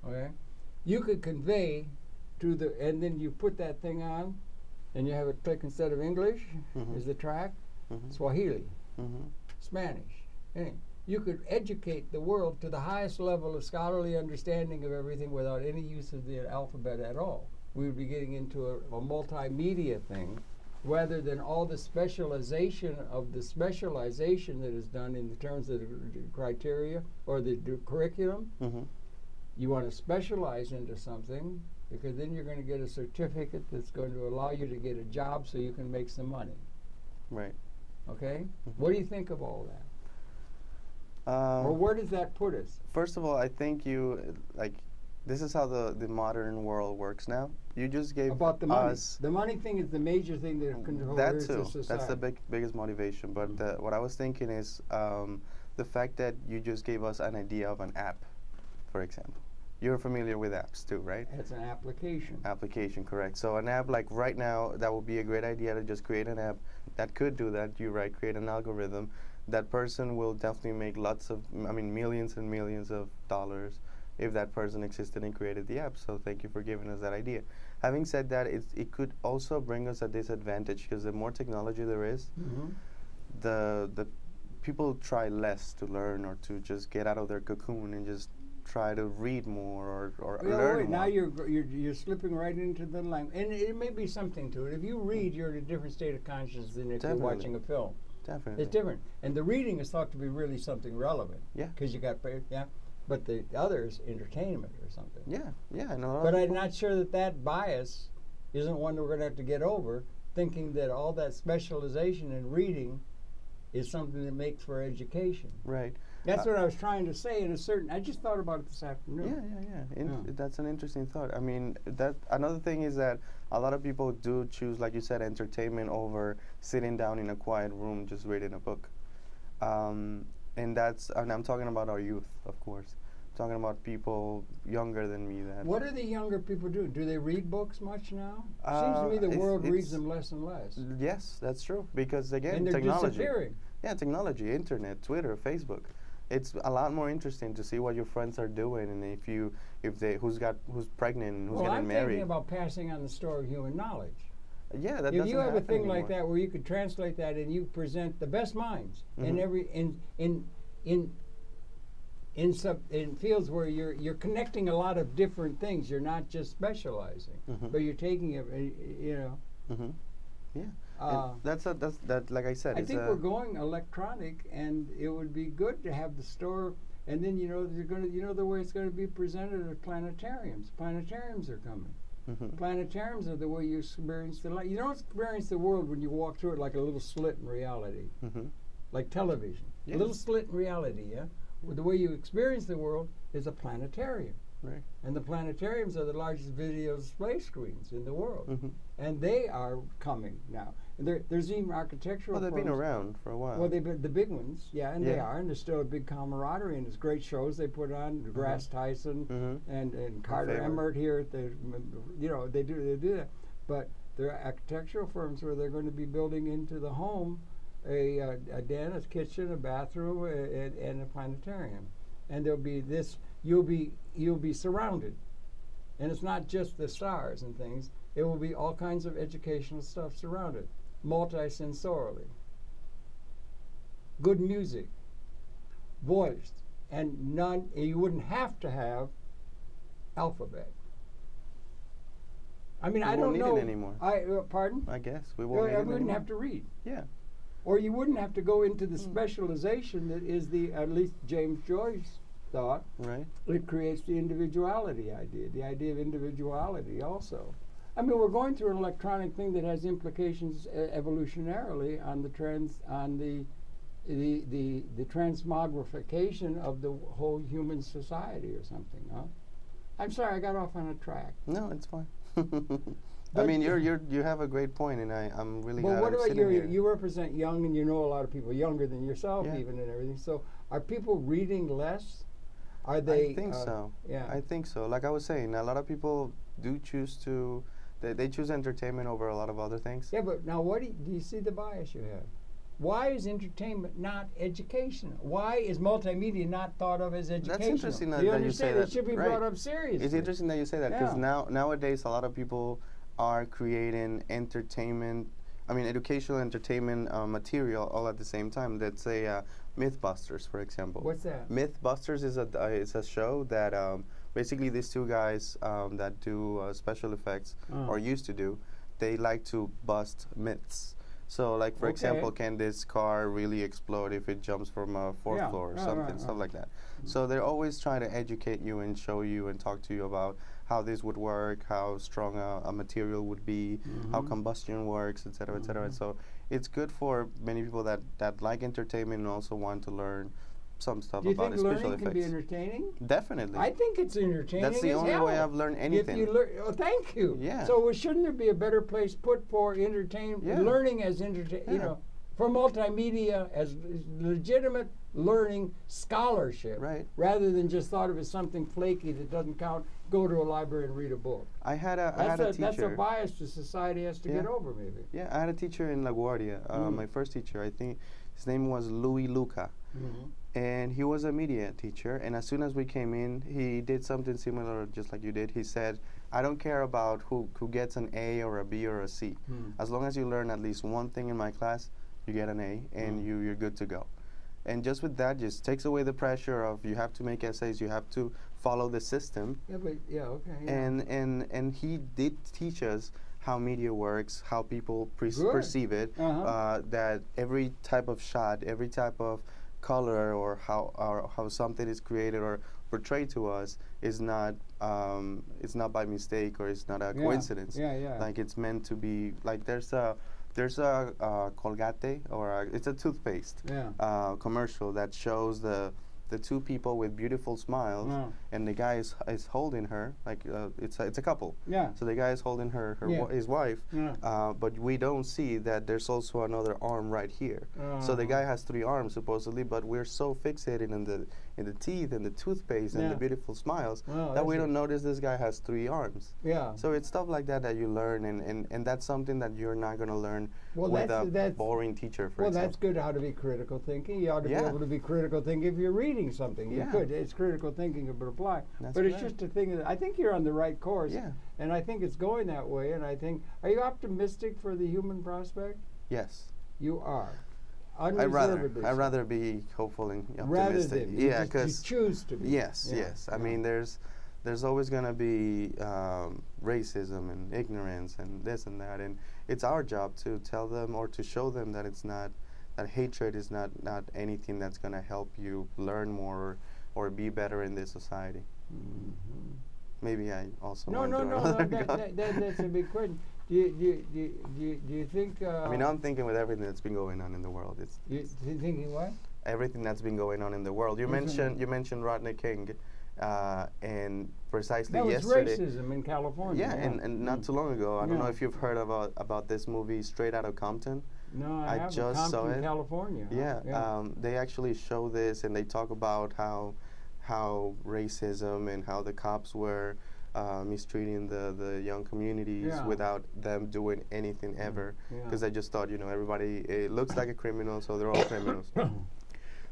[SPEAKER 1] okay? You could convey and then you put that thing on, and you have it click instead of English is the track, Swahili, Spanish. You could educate the world to the highest level of scholarly understanding of everything without any use of the alphabet at all. We would be getting into a multimedia thing, rather than all the specialization of the specialization that is done in terms of the criteria or the curriculum. You want to specialize into something, because then you're going to get a certificate that's going to allow you to get a job so you can make some money.
[SPEAKER 2] Right.
[SPEAKER 1] Okay? What do you think of all that? Or where does that put us?
[SPEAKER 2] First of all, I think this is how the modern world works now. You just gave
[SPEAKER 1] about the money. The money thing is the major thing that controls the society.
[SPEAKER 2] That's the biggest motivation. But what I was thinking is the fact that you just gave us an idea of an app, for example. You're familiar with apps too, right?
[SPEAKER 1] It's an application.
[SPEAKER 2] Application, correct. So an app, like right now, that would be a great idea to just create an app that could do that. You're right, create an algorithm. That person will definitely make millions and millions of dollars if that person existed and created the app. So thank you for giving us that idea. Having said that, it could also bring us a disadvantage, because the more technology there is, the people try less to learn or to just get out of their cocoon and just try to read more or learn more.
[SPEAKER 1] Now you're slipping right into the language, and it may be something to it. If you read, you're in a different state of consciousness than if you're watching a film.
[SPEAKER 2] Definitely,
[SPEAKER 1] it's different. And the reading is thought to be really something relevant. Yeah, because you got but the other is entertainment or something.
[SPEAKER 2] Yeah.
[SPEAKER 1] But I'm not sure that bias isn't one that we're going to have to get over, thinking that all that specialization in reading is something that makes for education.
[SPEAKER 2] Right.
[SPEAKER 1] That's what I was trying to say. I just thought about it this afternoon.
[SPEAKER 2] Yeah. That's an interesting thought. I mean, another thing is that a lot of people do choose, like you said, entertainment over sitting down in a quiet room just reading a book. And I'm talking about our youth, of course. talking about people younger than me. That
[SPEAKER 1] What do the younger people do? Do they read books much now? Seems to me the world reads them less and less.
[SPEAKER 2] Yes, that's true. Because again,
[SPEAKER 1] and they're
[SPEAKER 2] technology.
[SPEAKER 1] disappearing.
[SPEAKER 2] Yeah, technology, internet, Twitter, Facebook. It's a lot more interesting to see what your friends are doing, and who's pregnant and who's
[SPEAKER 1] Well,
[SPEAKER 2] getting
[SPEAKER 1] I'm
[SPEAKER 2] married.
[SPEAKER 1] thinking about passing on the story of human knowledge.
[SPEAKER 2] Yeah, that
[SPEAKER 1] if
[SPEAKER 2] doesn't
[SPEAKER 1] you have a
[SPEAKER 2] happen
[SPEAKER 1] thing
[SPEAKER 2] anymore.
[SPEAKER 1] like that where you could translate that and you present the best minds in every in fields where you're connecting a lot of different things. You're not just specializing, but you're taking it.
[SPEAKER 2] Yeah. That's like I said.
[SPEAKER 1] I think we're going electronic, and it would be good to have the store. And then you're going to the way it's going to be presented at planetariums. Planetariums are coming. Planetariums are the way you experience the light. You don't experience the world when you walk through it like a little slit in reality, like television.
[SPEAKER 2] Yes.
[SPEAKER 1] A little slit in reality, yeah? Well, the way you experience the world is a planetarium.
[SPEAKER 2] Right.
[SPEAKER 1] And the planetariums are the largest video display screens in the world. And they are coming now. And there's even architectural
[SPEAKER 2] Well, they've been around for a while.
[SPEAKER 1] Well, they've been the big ones, yeah, they are. And there's still a big camaraderie, and it's great shows they put on. Grass Tyson and Carter Emmert here at the, they do that. But there are architectural firms where they're going to be building into the home a den, a kitchen, a bathroom, and a planetarium. And there'll be this. You'll be surrounded, and it's not just the stars and things. It will be all kinds of educational stuff surrounded, multisensorially. Good music, voiced, and none. You wouldn't have to have alphabet. I mean, I don't know
[SPEAKER 2] it anymore.
[SPEAKER 1] Pardon?
[SPEAKER 2] I guess we won't.
[SPEAKER 1] I wouldn't have to read.
[SPEAKER 2] Yeah.
[SPEAKER 1] Or you wouldn't have to go into the specialization that is at least James Joyce thought.
[SPEAKER 2] Right.
[SPEAKER 1] It creates the individuality idea, the idea of individuality also. I mean, we're going through an electronic thing that has implications evolutionarily on the transmogrification of the whole human society or something, huh? I'm sorry, I got off on a track.
[SPEAKER 2] No, it's fine. I mean, you have a great point, and I'm really glad
[SPEAKER 1] what
[SPEAKER 2] I'm
[SPEAKER 1] about
[SPEAKER 2] sitting here.
[SPEAKER 1] You represent young, and you know a lot of people younger than yourself, even, and everything. So, are people reading less? Are they?
[SPEAKER 2] I think so.
[SPEAKER 1] Yeah,
[SPEAKER 2] I think so. Like I was saying, a lot of people do choose to. They choose entertainment over a lot of other things.
[SPEAKER 1] Yeah, but now do you see the bias you have? Why is entertainment not educational? Why is multimedia not thought of as educational?
[SPEAKER 2] That's interesting that you say that.
[SPEAKER 1] It should be brought up seriously.
[SPEAKER 2] It's interesting that you say that because nowadays a lot of people are creating entertainment. I mean, educational entertainment material all at the same time. Let's say Mythbusters, for example.
[SPEAKER 1] What's that?
[SPEAKER 2] Mythbusters is a show that basically these two guys that do special effects or used to do. They like to bust myths. So, like for example, can this car really explode if it jumps from a fourth floor or something, stuff like that. So they're always trying to educate you and show you and talk to you about how this would work, how strong a material would be, how combustion works, etc., etc. So it's good for many people that like entertainment and also want to learn some stuff about special effects.
[SPEAKER 1] Do you think learning can be entertaining?
[SPEAKER 2] Definitely.
[SPEAKER 1] I think it's entertaining.
[SPEAKER 2] That's the only way I've learned anything.
[SPEAKER 1] If you thank you.
[SPEAKER 2] Yeah.
[SPEAKER 1] So shouldn't there be a better place put for entertainment, learning as entertainment, for multimedia as legitimate learning scholarship, rather than just thought of as something flaky that doesn't count. Go to a library and read a book.
[SPEAKER 2] I had a teacher.
[SPEAKER 1] That's a bias the society has to get over, maybe.
[SPEAKER 2] Yeah, I had a teacher in LaGuardia. My first teacher, I think his name was Louis Luca. And he was a media teacher, and as soon as we came in, he did something similar, just like you did. He said, I don't care about who gets an A or a B or a C. As long as you learn at least one thing in my class, you get an A, and you're good to go. And just with that, just takes away the pressure of you have to make essays, you have to follow the system. And he did teach us how media works, how people perceive it, that every type of shot, every type of color or how something is created or portrayed to us is not by mistake or it's not a coincidence. Like it's meant to be. Like there's a Colgate or it's a toothpaste commercial that shows the the two people with beautiful smiles, and the guy is holding her, like it's a couple.
[SPEAKER 1] Yeah.
[SPEAKER 2] So the guy is holding his wife, but we don't see that there's also another arm right here. So the guy has 3 arms supposedly, but we're so fixated in the teeth and the toothpaste and the beautiful smiles that we don't notice this guy has 3 arms.
[SPEAKER 1] Yeah.
[SPEAKER 2] So it's stuff like that that you learn, and that's something that you're not going to learn with a boring teacher, for example.
[SPEAKER 1] Well, that's good how to be critical thinking. You ought to be able to be critical thinking if you're reading something. You could. It's critical thinking but apply. But it's just a thing that I think you're on the right course.
[SPEAKER 2] Yeah.
[SPEAKER 1] And I think it's going that way. And I think, are you optimistic for the human prospect?
[SPEAKER 2] Yes.
[SPEAKER 1] You are.
[SPEAKER 2] I'd rather be hopeful and optimistic.
[SPEAKER 1] Yeah, because you choose to be.
[SPEAKER 2] Yes, yes. I mean, there's always going to be racism and ignorance and this and that, and it's our job to tell them or to show them that it's not, that hatred is not anything that's going to help you learn more or be better in this society. Maybe I also
[SPEAKER 1] no. That's a big question. Do you think?
[SPEAKER 2] I mean, I'm thinking with everything that's been going on in the world.
[SPEAKER 1] You thinking what?
[SPEAKER 2] Everything that's been going on in the world. You mentioned Rodney King, and precisely yesterday.
[SPEAKER 1] That was racism in California.
[SPEAKER 2] Yeah, and not too long ago. I don't know if you've heard about this movie Straight Outta Compton.
[SPEAKER 1] No, I haven't.
[SPEAKER 2] just saw it.
[SPEAKER 1] California.
[SPEAKER 2] Yeah, they actually show this, and they talk about how racism and how the cops were mistreating the young communities without them doing anything ever. Because I just thought, everybody, it looks like a criminal, so they're all criminals.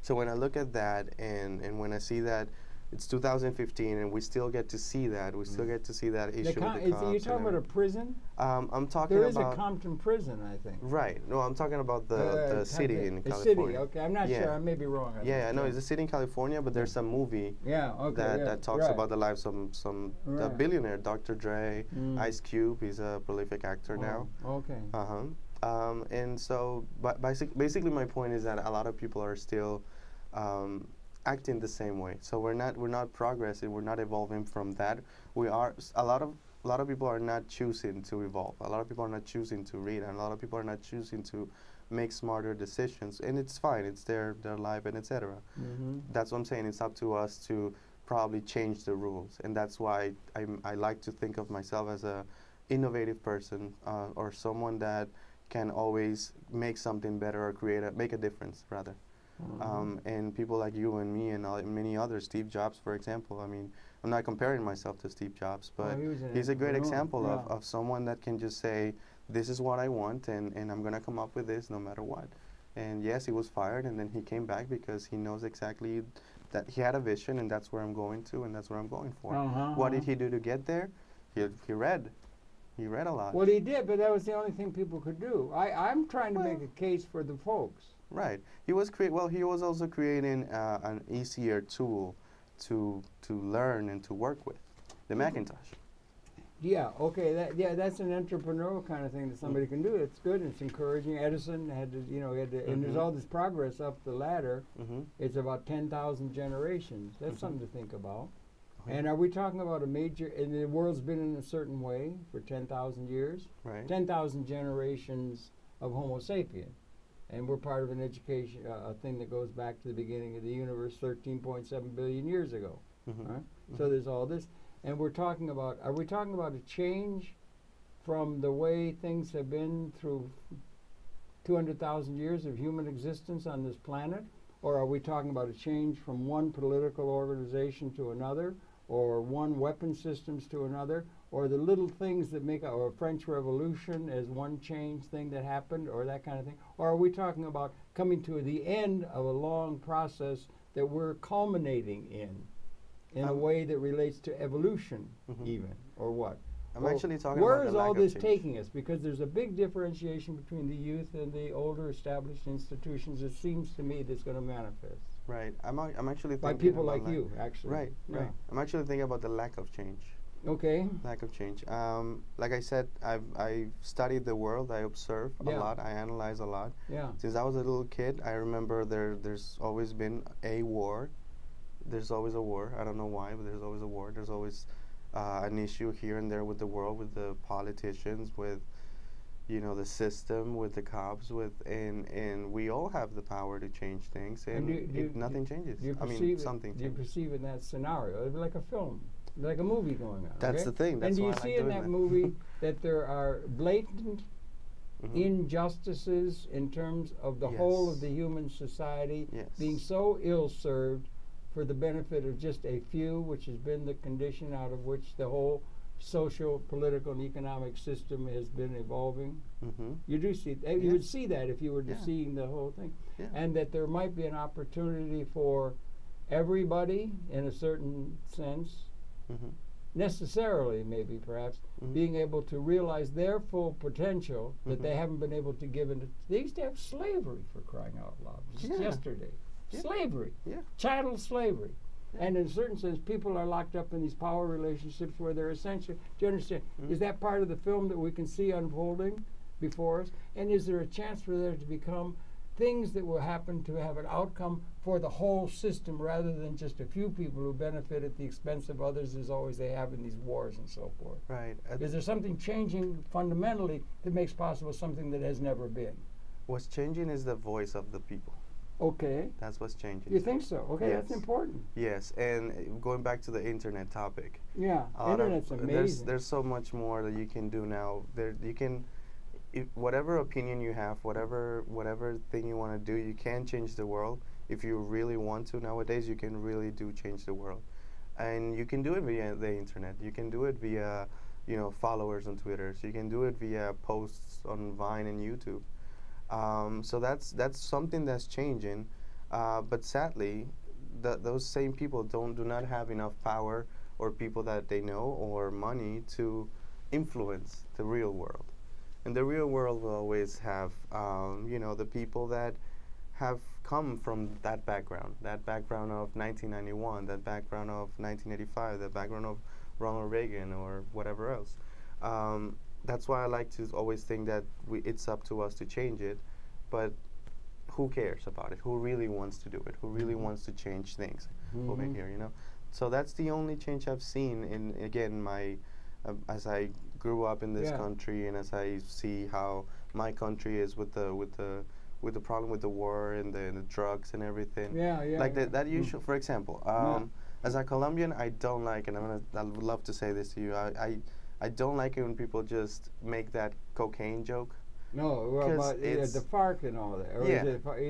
[SPEAKER 2] So when I look at that, and when I see that it's 2015 and we still get to see that, we still get to see that issue with the cops.
[SPEAKER 1] You're talking about a prison?
[SPEAKER 2] I'm talking
[SPEAKER 1] about...
[SPEAKER 2] There
[SPEAKER 1] is a Compton prison, I think.
[SPEAKER 2] Right. No, I'm talking about the city in California.
[SPEAKER 1] The city, okay. I'm not sure. I may be wrong.
[SPEAKER 2] I know it's a city in California, but there's a movie that talks about the lives of some billionaire, Dr. Dre, Ice Cube. He's a prolific actor now.
[SPEAKER 1] Okay.
[SPEAKER 2] And so, basically my point is that a lot of people are still acting the same way. So we're not progressing. We're not evolving from that. We are a lot of people are not choosing to evolve. A lot of people are not choosing to read, and a lot of people are not choosing to make smarter decisions. And it's fine. It's their life and etc. That's what I'm saying. It's up to us to probably change the rules, and that's why I like to think of myself as a innovative person or someone that can always make something better or make a difference rather. And people like you and me and many others, Steve Jobs, for example. I mean, I'm not comparing myself to Steve Jobs, but he's a great example of someone that can just say, this is what I want, and I'm going to come up with this no matter what. And yes, he was fired, and then he came back because he knows exactly that he had a vision, and that's where I'm going to, and that's where I'm going for. What did he do to get there? He read. He read a lot.
[SPEAKER 1] Well, he did, but that was the only thing people could do. I'm trying to make a case for the folks.
[SPEAKER 2] Right. He was also creating an easier tool to learn and to work with, the Macintosh.
[SPEAKER 1] Yeah. Okay. That's an entrepreneurial kind of thing that somebody can do. It's good. It's encouraging. Edison had to, and there's all this progress up the ladder. It's about 10,000 generations. That's something to think about. And are we talking about a major? And the world's been in a certain way for 10,000 years.
[SPEAKER 2] Right. 10,000
[SPEAKER 1] generations of Homo sapien. And we're part of an education, a thing that goes back to the beginning of the universe 13.7 billion years ago. Right? So there's all this. And are we talking about a change from the way things have been through 200,000 years of human existence on this planet? Or are we talking about a change from one political organization to another, or one weapon systems to another, or the little things that make a French Revolution as one change thing that happened, or that kind of thing? Or are we talking about coming to the end of a long process that we're culminating in a way that relates to evolution even, or what?
[SPEAKER 2] I'm actually talking
[SPEAKER 1] about
[SPEAKER 2] where
[SPEAKER 1] is all this taking us? Because there's a big differentiation between the youth and the older established institutions. It seems to me that's going to manifest.
[SPEAKER 2] Right. I'm actually thinking
[SPEAKER 1] by people like you, actually.
[SPEAKER 2] Right. Right. I'm actually thinking about the lack of change.
[SPEAKER 1] Okay.
[SPEAKER 2] Lack of change. Like I said, I studied the world. I observe a lot. I analyze a lot.
[SPEAKER 1] Yeah.
[SPEAKER 2] Since I was a little kid, I remember there's always been a war. There's always a war. I don't know why, but there's always a war. There's always an issue here and there with the world, with the politicians, with you know, the system, with the cops, and we all have the power to change things, and nothing changes. I mean, something.
[SPEAKER 1] Do you perceive in that scenario? It'd be like a film, like a movie going on.
[SPEAKER 2] That's
[SPEAKER 1] okay?
[SPEAKER 2] the thing. That's
[SPEAKER 1] and do you
[SPEAKER 2] why
[SPEAKER 1] see
[SPEAKER 2] I like
[SPEAKER 1] in
[SPEAKER 2] doing
[SPEAKER 1] that movie that there are blatant injustices in terms of the whole of the human society being so ill-served for the benefit of just a few, which has been the condition out of which the whole social, political, and economic system has been evolving? You do see you would see that if you were to seeing the whole thing, and that there might be an opportunity for everybody, in a certain sense, necessarily, maybe, perhaps, being able to realize their full potential that they haven't been able to give into. They used to have slavery, for crying out loud, just yesterday. Slavery, chattel slavery. And in a certain sense, people are locked up in these power relationships where they're essentially, do you understand, is that part of the film that we can see unfolding before us? And is there a chance for there to become things that will happen to have an outcome for the whole system rather than just a few people who benefit at the expense of others, as always they have in these wars and so forth?
[SPEAKER 2] Right.
[SPEAKER 1] Is there something changing fundamentally that makes possible something that has never been?
[SPEAKER 2] What's changing is the voice of the people.
[SPEAKER 1] Okay.
[SPEAKER 2] That's what's changing.
[SPEAKER 1] You think so? Okay, that's important.
[SPEAKER 2] Yes, and going back to the internet topic.
[SPEAKER 1] Yeah, internet's amazing.
[SPEAKER 2] There's so much more that you can do now. You can, whatever opinion you have, whatever thing you want to do, you can change the world. If you really want to nowadays, you can really do change the world. And you can do it via the internet. You can do it via, you know, followers on Twitter. So you can do it via posts on Vine and YouTube. So that's something that's changing, but sadly, those same people do not have enough power or people that they know or money to influence the real world. And the real world will always have, you know, the people that have come from that background of 1991, that background of 1985, that background of Ronald Reagan or whatever else. That's why I like to always think that it's up to us to change it, but who cares about it? Who really wants to do it? Who really wants to change things over here, you know? So that's the only change I've seen in, again, my, as I grew up in this country and as I see how my country is with the problem with the war and the drugs and everything. Like that usual, for example, as a Colombian, I don't like, and I would love to say this to you, I don't like it when people just make that cocaine joke.
[SPEAKER 1] No, well, about the FARC and all that. Or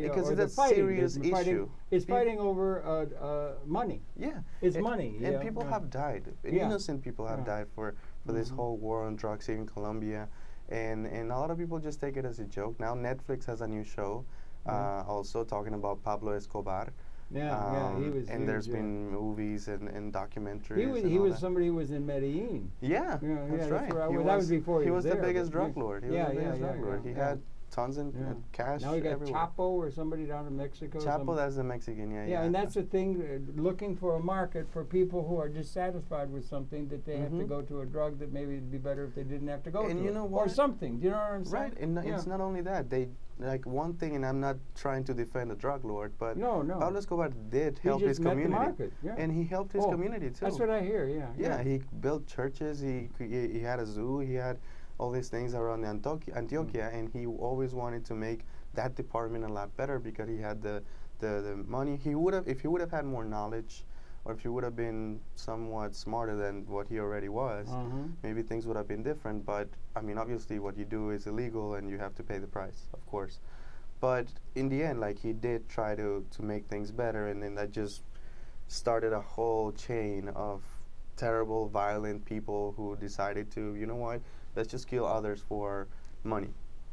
[SPEAKER 2] because it's a serious issue.
[SPEAKER 1] It's fighting over money.
[SPEAKER 2] Yeah.
[SPEAKER 1] It's money.
[SPEAKER 2] And people have died. Innocent people have died for this whole war on drugs here in Colombia. And a lot of people just take it as a joke. Now Netflix has a new show also talking about Pablo Escobar.
[SPEAKER 1] He was.
[SPEAKER 2] And there's been movies and documentaries.
[SPEAKER 1] He was somebody who was in Medellin.
[SPEAKER 2] Yeah, that's right.
[SPEAKER 1] That was before he was
[SPEAKER 2] the biggest drug lord. He was the biggest drug lord. He had tons of cash.
[SPEAKER 1] Now we got
[SPEAKER 2] everywhere.
[SPEAKER 1] Chapo or somebody down in Mexico.
[SPEAKER 2] Chapo, that's the Mexican,
[SPEAKER 1] Yeah, and that's the thing, looking for a market for people who are dissatisfied with something that they have to go to a drug that maybe it'd be better if they didn't have to go to
[SPEAKER 2] you know what?
[SPEAKER 1] Or something. Do you know what I'm saying?
[SPEAKER 2] Right, and it's not only that. They, like, one thing, and I'm not trying to defend a drug lord, but Pablo Escobar did help his community.
[SPEAKER 1] Market,
[SPEAKER 2] and he helped his community too.
[SPEAKER 1] That's what I hear,
[SPEAKER 2] Yeah, he built churches, he had a zoo, he had all these things around Antioquia, and he always wanted to make that department a lot better because he had the money. He would have, if he would have had more knowledge, or if he would have been somewhat smarter than what he already was, maybe things would have been different. But I mean, obviously, what you do is illegal, and you have to pay the price, of course. But in the end, like, he did try to make things better, and then that just started a whole chain of terrible, violent people who decided to, you know what, let's just kill others for money,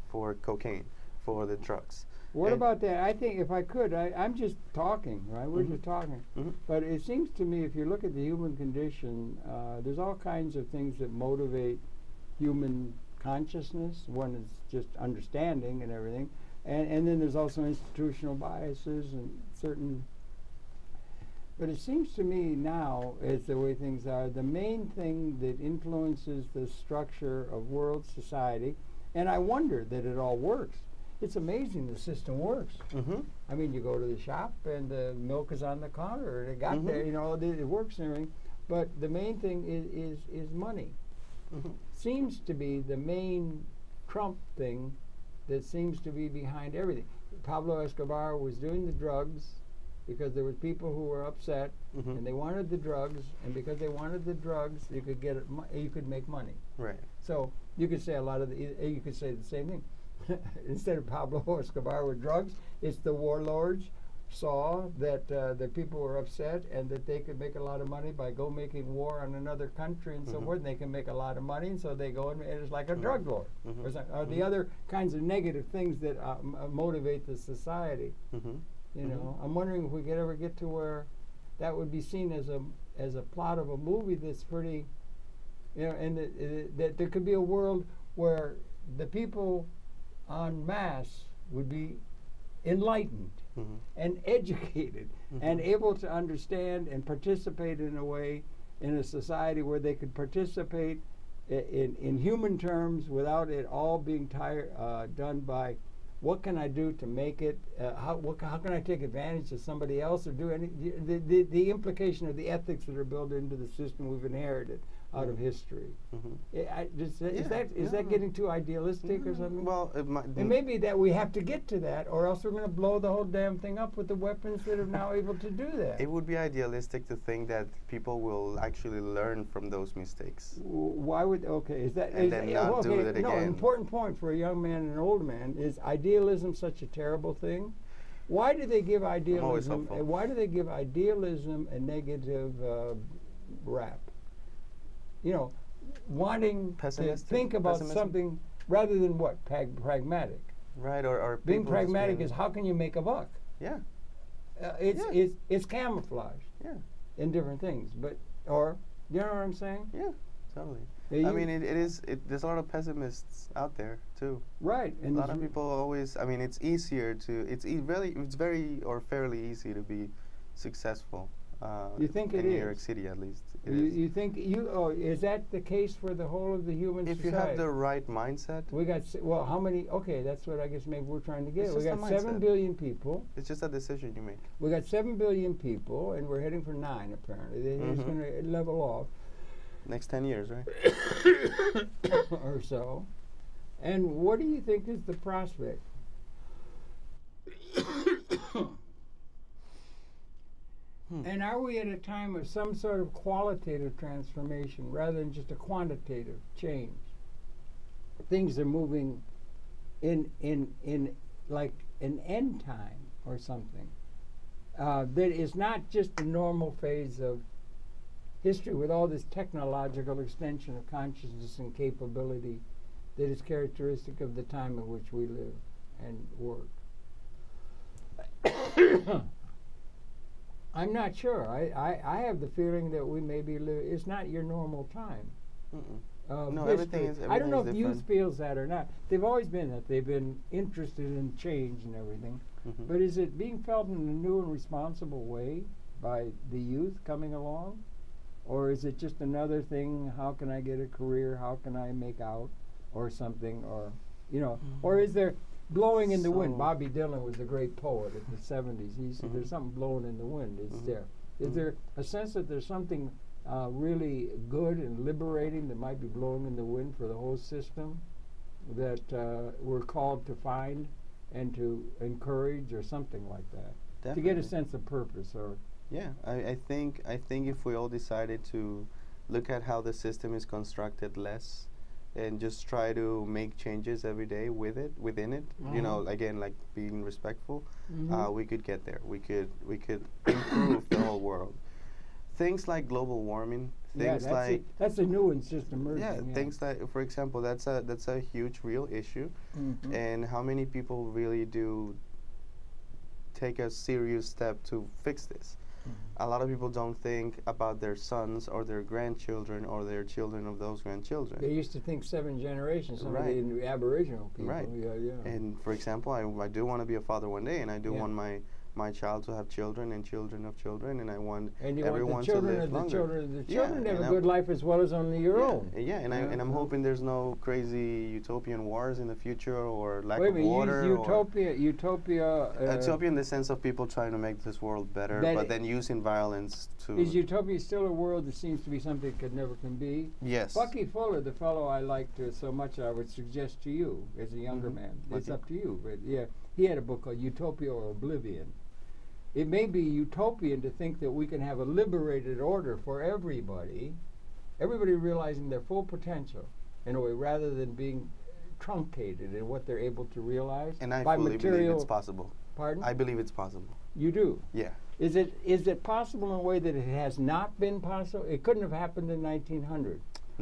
[SPEAKER 2] for cocaine, for the drugs.
[SPEAKER 1] What about that? I think, if I could, I'm just talking, right? We're just talking. But it seems to me, if you look at the human condition, there's all kinds of things that motivate human consciousness. One is just understanding and everything. And then there's also institutional biases and certain. But it seems to me now, as the way things are, the main thing that influences the structure of world society, and I wonder that it all works. It's amazing the system works. I mean, you go to the shop and the milk is on the counter. It got there, you know, it works and everything. But the main thing is money. Seems to be the main Trump thing that seems to be behind everything. Pablo Escobar was doing the drugs because there were people who were upset and they wanted the drugs, and because they wanted the drugs, you could get it. You could make money.
[SPEAKER 2] Right.
[SPEAKER 1] So you could say you could say the same thing. Instead of Pablo Escobar with drugs, it's the warlords saw that the people were upset and that they could make a lot of money by making war on another country and so forth. And they can make a lot of money, and so they go and it's like a drug lord. Or the other kinds of negative things that motivate the society. You know, I'm wondering if we could ever get to where that would be seen as a plot of a movie that's pretty, you know, and that there could be a world where the people en masse would be enlightened and educated and able to understand and participate in a way in a society where they could participate in human terms without it all being done by what can I do to make it, how can I take advantage of somebody else or do any, the implication of the ethics that are built into the system we've inherited out of history. Is that getting too idealistic or something?
[SPEAKER 2] Well,
[SPEAKER 1] and maybe that we have to get to that, or else we're going to blow the whole damn thing up with the weapons that are now able to do that.
[SPEAKER 2] It would be idealistic to think that people will actually learn from those mistakes.
[SPEAKER 1] Why would, okay, is that...
[SPEAKER 2] And then not do it again.
[SPEAKER 1] No, an important point for a young man and an old man is idealism such a terrible thing? Why do they give idealism, a negative rap? You know, wanting to think about something rather than what? Pragmatic.
[SPEAKER 2] Right, or
[SPEAKER 1] being pragmatic is how can you make a buck?
[SPEAKER 2] Yeah.
[SPEAKER 1] It's camouflage.
[SPEAKER 2] Yeah.
[SPEAKER 1] In different things, but you know what I'm saying?
[SPEAKER 2] Yeah, totally. I mean, there's a lot of pessimists out there too.
[SPEAKER 1] Right,
[SPEAKER 2] and a lot of people always. I mean, it's easier to. It's very or fairly easy to be successful.
[SPEAKER 1] You think
[SPEAKER 2] in New York City, at least.
[SPEAKER 1] You think is that the case for the whole of the human society?
[SPEAKER 2] If you have the right mindset.
[SPEAKER 1] We got how many? Okay, that's what I guess maybe we're trying to get. We got 7 billion people.
[SPEAKER 2] It's just a decision you make.
[SPEAKER 1] We got 7 billion people, and we're heading for 9 apparently. It's going to level off.
[SPEAKER 2] Next 10 years, right?
[SPEAKER 1] Or so. And what do you think is the prospect? And are we at a time of some sort of qualitative transformation rather than just a quantitative change? Things are moving in like an end time or something. That is not just the normal phase of history with all this technological extension of consciousness and capability that is characteristic of the time in which we live and work. I'm not sure. I have the feeling that we may be it's not your normal time.
[SPEAKER 2] No, everything is
[SPEAKER 1] I don't know if youth feels that or not. They've always been that. They've been interested in change and everything. But is it being felt in a new and responsible way by the youth coming along? Or is it just another thing, how can I get a career, how can I make out, or something, or, you know, or is there blowing in the wind? Bobby Dylan was a great poet in the 70s. He said there's something blowing in the wind. It's there. Is there a sense that there's something really good and liberating that might be blowing in the wind for the whole system that we're called to find and to encourage or something like that? Definitely. To get a sense of purpose or...
[SPEAKER 2] Yeah, I think if we all decided to look at how the system is constructed less and just try to make changes every day within it, you know, again, like being respectful, we could get there. We could improve the whole world. Things like global warming, things like
[SPEAKER 1] that's a new one just emerging.
[SPEAKER 2] Yeah, things like, for example, that's a huge real issue, and how many people really do take a serious step to fix this? A lot of people don't think about their sons or their grandchildren or their children of those grandchildren.
[SPEAKER 1] They used to think 7 generations, some of the Aboriginal people.
[SPEAKER 2] Right.
[SPEAKER 1] Yeah.
[SPEAKER 2] And for example, I do want to be a father one day, and I do want my my child to have children and children of children, and I want
[SPEAKER 1] and you
[SPEAKER 2] everyone
[SPEAKER 1] want the children
[SPEAKER 2] to live longer.
[SPEAKER 1] The children to have
[SPEAKER 2] and
[SPEAKER 1] a good life as well as only your own.
[SPEAKER 2] Yeah, and I'm hoping there's no crazy utopian wars in the future or lack
[SPEAKER 1] Wait a
[SPEAKER 2] of
[SPEAKER 1] minute,
[SPEAKER 2] water.
[SPEAKER 1] utopia.
[SPEAKER 2] Utopia in the sense of people trying to make this world better, but then using violence to.
[SPEAKER 1] Is utopia still a world that seems to be something that never can be?
[SPEAKER 2] Yes.
[SPEAKER 1] Bucky Fuller, the fellow I liked so much, I would suggest to you as a younger man. It's up to you, but yeah, he had a book called Utopia or Oblivion. It may be utopian to think that we can have a liberated order for everybody realizing their full potential in a way, rather than being truncated in what they're able to realize.
[SPEAKER 2] And I
[SPEAKER 1] by
[SPEAKER 2] fully
[SPEAKER 1] material.
[SPEAKER 2] believe it's possible.
[SPEAKER 1] Pardon?
[SPEAKER 2] I believe it's possible.
[SPEAKER 1] You do?
[SPEAKER 2] Yeah.
[SPEAKER 1] Is it possible in a way that it has not been possible? It couldn't have happened in 1900.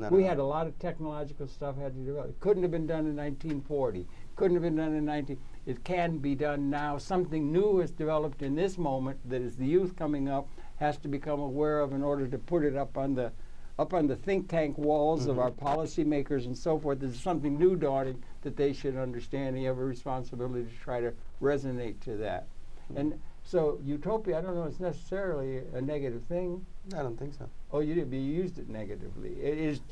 [SPEAKER 1] We had a lot of technological stuff had to develop. It couldn't have been done in 1940. Couldn't have been done in 19. It can be done now. Something new is developed in this moment that is the youth coming up has to become aware of in order to put it up on the think tank walls of our policymakers and so forth. There's something new dawning that they should understand. And you have a responsibility to try to resonate to that. And so utopia, I don't know, it's necessarily a negative thing.
[SPEAKER 2] I don't think so.
[SPEAKER 1] Oh, you did, but you used it negatively.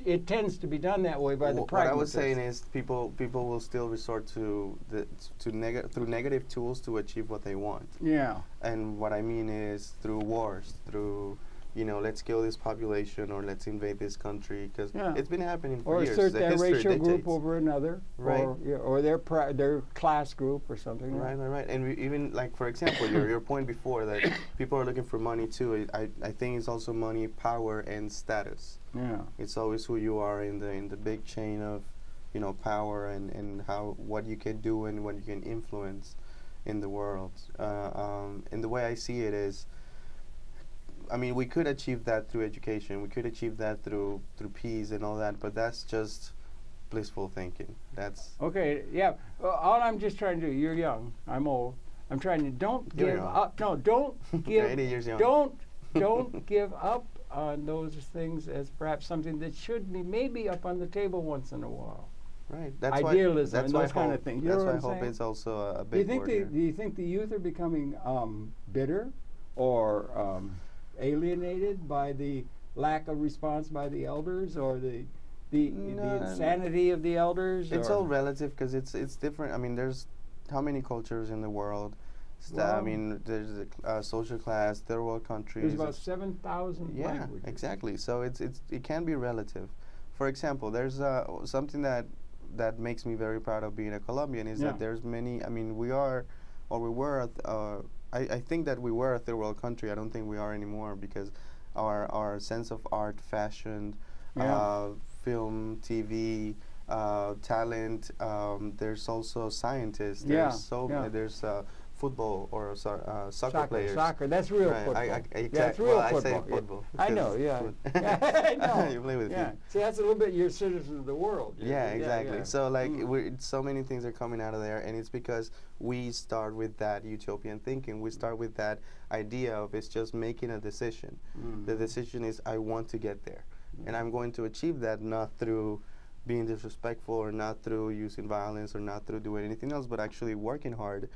[SPEAKER 1] It tends to be done that way by the pragmatists.
[SPEAKER 2] What I was saying is people will still resort to through negative tools to achieve what they want.
[SPEAKER 1] Yeah.
[SPEAKER 2] And what I mean is through wars, through let's kill this population or let's invade this country, because it's been happening for years.
[SPEAKER 1] Or assert their racial group over another,
[SPEAKER 2] right?
[SPEAKER 1] Or their class group or something.
[SPEAKER 2] Right. And even like, for example, your point before that people are looking for money too. I think it's also money, power, and status.
[SPEAKER 1] Yeah.
[SPEAKER 2] It's always who you are in the big chain of power and what you can do and what you can influence in the world. And the way I see it is, I mean, we could achieve that through education. We could achieve that through peace and all that, but that's just blissful thinking. That's
[SPEAKER 1] okay. Yeah. All I'm just trying to do. You're young. I'm old. I'm trying to don't give up. No, don't give.
[SPEAKER 2] 80 years young.
[SPEAKER 1] Don't give up on those things as perhaps something that should be maybe up on the table once in a while.
[SPEAKER 2] Right.
[SPEAKER 1] That's idealism and those kind of things.
[SPEAKER 2] That's why I hope it's also a big word here.
[SPEAKER 1] Do you think the youth are becoming bitter or alienated by the lack of response by the elders, or the insanity of the elders?
[SPEAKER 2] It's all relative, because it's different. I mean, there's how many cultures in the world? I mean, there's a social class, third world countries.
[SPEAKER 1] There's about 7,000 languages.
[SPEAKER 2] Yeah, exactly. So it can be relative. For example, there's something that makes me very proud of being a Colombian is that there's many. I mean, we are, or we were. I think that we were a third world country. I don't think we are anymore, because our sense of art, fashion, film, TV, talent. There's also scientists. There's football or soccer players.
[SPEAKER 1] Soccer, that's real football. That's real football.
[SPEAKER 2] I say football.
[SPEAKER 1] I know, I know.
[SPEAKER 2] You play with me.
[SPEAKER 1] See, that's a little bit you're citizens of the world.
[SPEAKER 2] Yeah, exactly. So like, so many things are coming out of there, and it's because we start with that utopian thinking. We start with that idea of it's just making a decision. The decision is, I want to get there, and I'm going to achieve that not through being disrespectful, or not through using violence, or not through doing anything else, but actually working hard,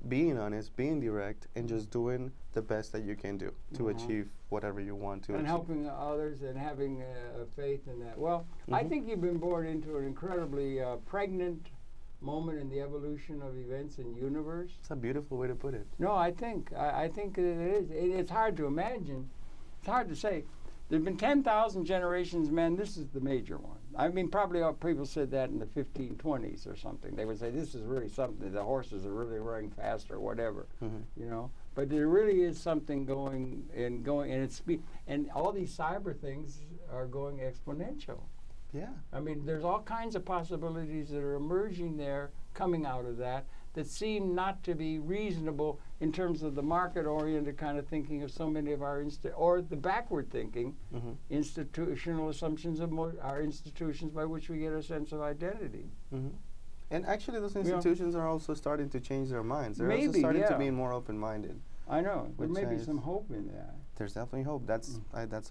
[SPEAKER 2] being honest, being direct, and just doing the best that you can do to achieve whatever you want to
[SPEAKER 1] and
[SPEAKER 2] achieve.
[SPEAKER 1] Helping others and having faith in that. Well, I think you've been born into an incredibly pregnant moment in the evolution of events in the universe.
[SPEAKER 2] It's a beautiful way to put it.
[SPEAKER 1] No, I think it is. It's hard to imagine. It's hard to say. There's been 10,000 generations, man. This is the major one. I mean, probably all people said that in the 1520s or something. They would say, this is really something. The horses are really running fast or whatever, you know. But there really is something going, and it's and all these cyber things are going exponential.
[SPEAKER 2] Yeah.
[SPEAKER 1] I mean, there's all kinds of possibilities that are emerging there, coming out of that seem not to be reasonable in terms of the market-oriented kind of thinking of so many of our or the backward thinking institutional assumptions of our institutions by which we get a sense of identity.
[SPEAKER 2] And actually, those institutions are also starting to change their minds. They're
[SPEAKER 1] Maybe,
[SPEAKER 2] also starting to be more open-minded.
[SPEAKER 1] I know. There may be some hope in that.
[SPEAKER 2] There's definitely hope. That's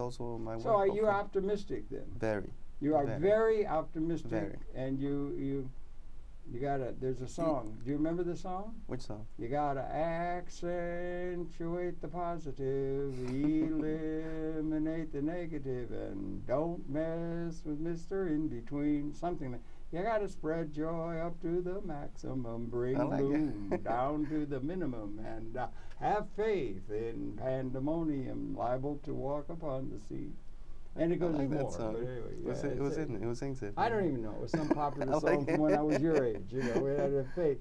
[SPEAKER 2] also my work.
[SPEAKER 1] So are you optimistic then?
[SPEAKER 2] Very.
[SPEAKER 1] You are very optimistic,
[SPEAKER 2] Very.
[SPEAKER 1] and You gotta, there's a song. Do you remember the song?
[SPEAKER 2] Which song?
[SPEAKER 1] You gotta accentuate the positive, eliminate the negative, and don't mess with Mr. In Between. Something like you gotta spread joy up to the maximum, bring gloom down to the minimum, and have faith in pandemonium, liable to walk upon the sea. And it goes more. But anyway,
[SPEAKER 2] Who sings it?
[SPEAKER 1] I don't even know. It was some popular song from when I was your age. You know, we had a faith.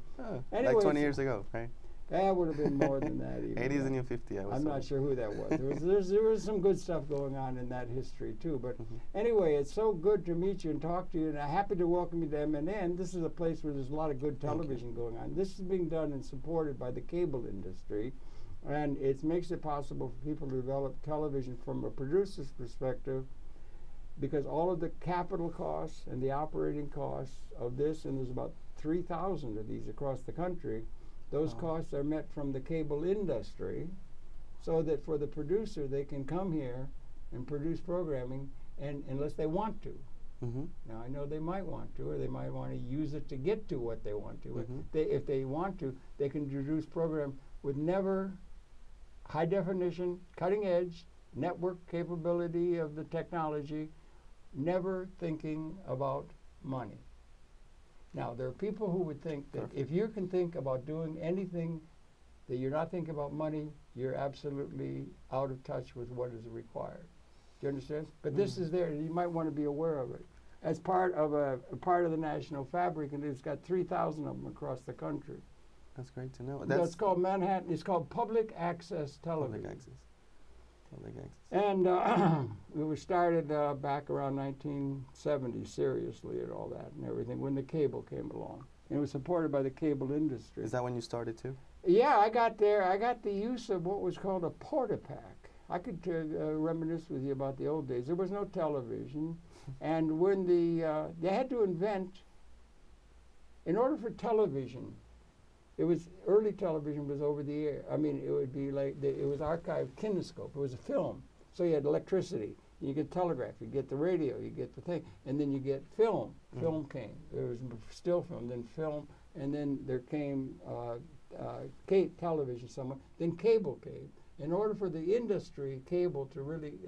[SPEAKER 2] Like 20 years ago, right?
[SPEAKER 1] That would have been more than that. Even
[SPEAKER 2] 80s and you're 50.
[SPEAKER 1] I'm not sure who that was. There was some good stuff going on in that history too. But anyway, it's so good to meet you and talk to you, and I'm happy to welcome you to MNN. This is a place where there's a lot of good television going on. This is being done and supported by the cable industry, and it makes it possible for people to develop television from a producer's perspective, because all of the capital costs and the operating costs of this, and there's about 3,000 of these across the country, those costs are met from the cable industry, so that for the producer they can come here and produce programming, and unless they want to. Now I know they might want to, or they might want to use it to get to what they want to. If they want to, they can produce program with never high definition, cutting edge, network capability of the technology, never thinking about money. Now, there are people who would think that if you can think about doing anything that you're not thinking about money, you're absolutely out of touch with what is required. Do you understand? But this is there, and you might want to be aware of it. As part of a part of the national fabric, and it's got 3,000 of them across the country.
[SPEAKER 2] That's great to know.
[SPEAKER 1] That's called Manhattan. It's called public access television.
[SPEAKER 2] Public access.
[SPEAKER 1] And it was started back around 1970, seriously, and all that and everything, when the cable came along. And it was supported by the cable industry.
[SPEAKER 2] Is that when you started too?
[SPEAKER 1] Yeah, I got there. I got the use of what was called a porta-pack. I could reminisce with you about the old days. There was no television. And when they had to invent, in order for television, early television was over the air. I mean, it would be like, it was archived kinescope. It was a film. So you had electricity. You get telegraph, you get the radio, you get the thing, and then you get film. Film came. There was still film, then film, and then there came television somewhere. Then cable came. In order for the industry, cable, to really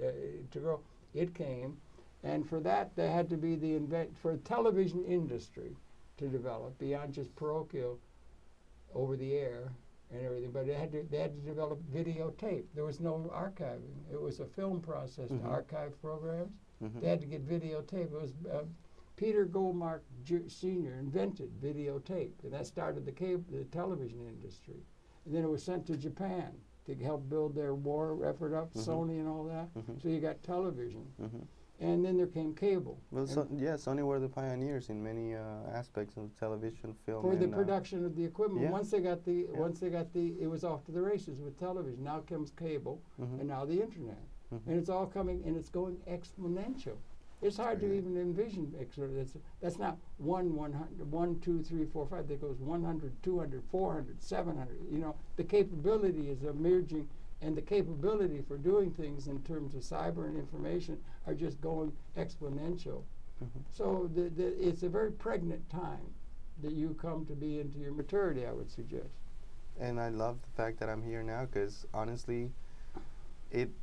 [SPEAKER 1] to grow, it came. And for that, there had to be for the television industry to develop, beyond just parochial, over the air and everything, but they had to develop videotape. There was no archiving. It was a film process to archive programs. They had to get videotape. It was Peter Goldmark Sr. invented videotape, and that started the television industry. And then it was sent to Japan to help build their war effort up, Sony and all that. So you got television. And then there came cable. Well,
[SPEAKER 2] Sony were the pioneers in many aspects of television, film.
[SPEAKER 1] For the production of the equipment. Once they got it was off to the races with television. Now comes cable, and now the internet. And it's all coming, and it's going exponential. It's hard to even envision. That's not 1, 2, 3, 4, 5. That goes 100, 200, 400, 700. You know, the capability is emerging. And the capability for doing things in terms of cyber and information are just going exponential. So it's a very pregnant time that you come to be into your maturity, I would suggest.
[SPEAKER 2] And I love the fact that I'm here now, because honestly,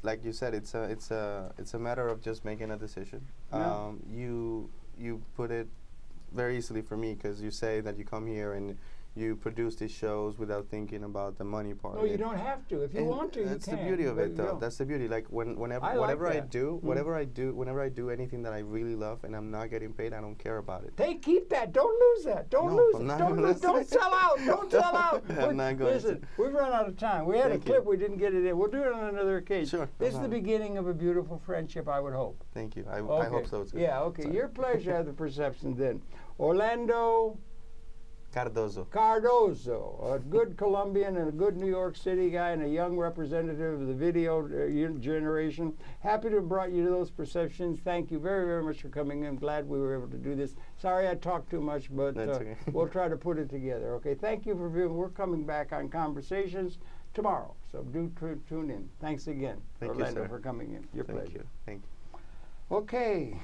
[SPEAKER 2] like you said, it's a matter of just making a decision.
[SPEAKER 1] Yeah.
[SPEAKER 2] You put it very easily for me, because you say that you come here and you produce these shows without thinking about the money part.
[SPEAKER 1] No, you don't have to. If you want to, you can.
[SPEAKER 2] That's the beauty of it, though. That's the beauty. Like whenever I do anything that I really love and I'm not getting paid, I don't care about it.
[SPEAKER 1] Keep that. Don't lose that. Don't lose it. Don't sell out. Don't sell out.
[SPEAKER 2] I'm not going
[SPEAKER 1] Listen, we've run out of time. We had a clip. We didn't get it in. We'll do it on another occasion.
[SPEAKER 2] Sure.
[SPEAKER 1] This is the beginning of a beautiful friendship, I would hope.
[SPEAKER 2] Thank you. I hope so too.
[SPEAKER 1] Yeah. Okay. Your pleasure. Have the perception then. Orlando Cardozo, a good Colombian and a good New York City guy and a young representative of the video generation. Happy to have brought you to those perceptions. Thank you very, very much for coming in. Glad we were able to do this. Sorry I talked too much, but
[SPEAKER 2] okay.
[SPEAKER 1] We'll try to put it together. Okay, thank you for viewing. We're coming back on Conversations tomorrow, so do tune in. Thanks again,
[SPEAKER 2] Thank
[SPEAKER 1] Orlando,
[SPEAKER 2] you, sir.
[SPEAKER 1] for coming in. Your pleasure.
[SPEAKER 2] Thank you.
[SPEAKER 1] Okay.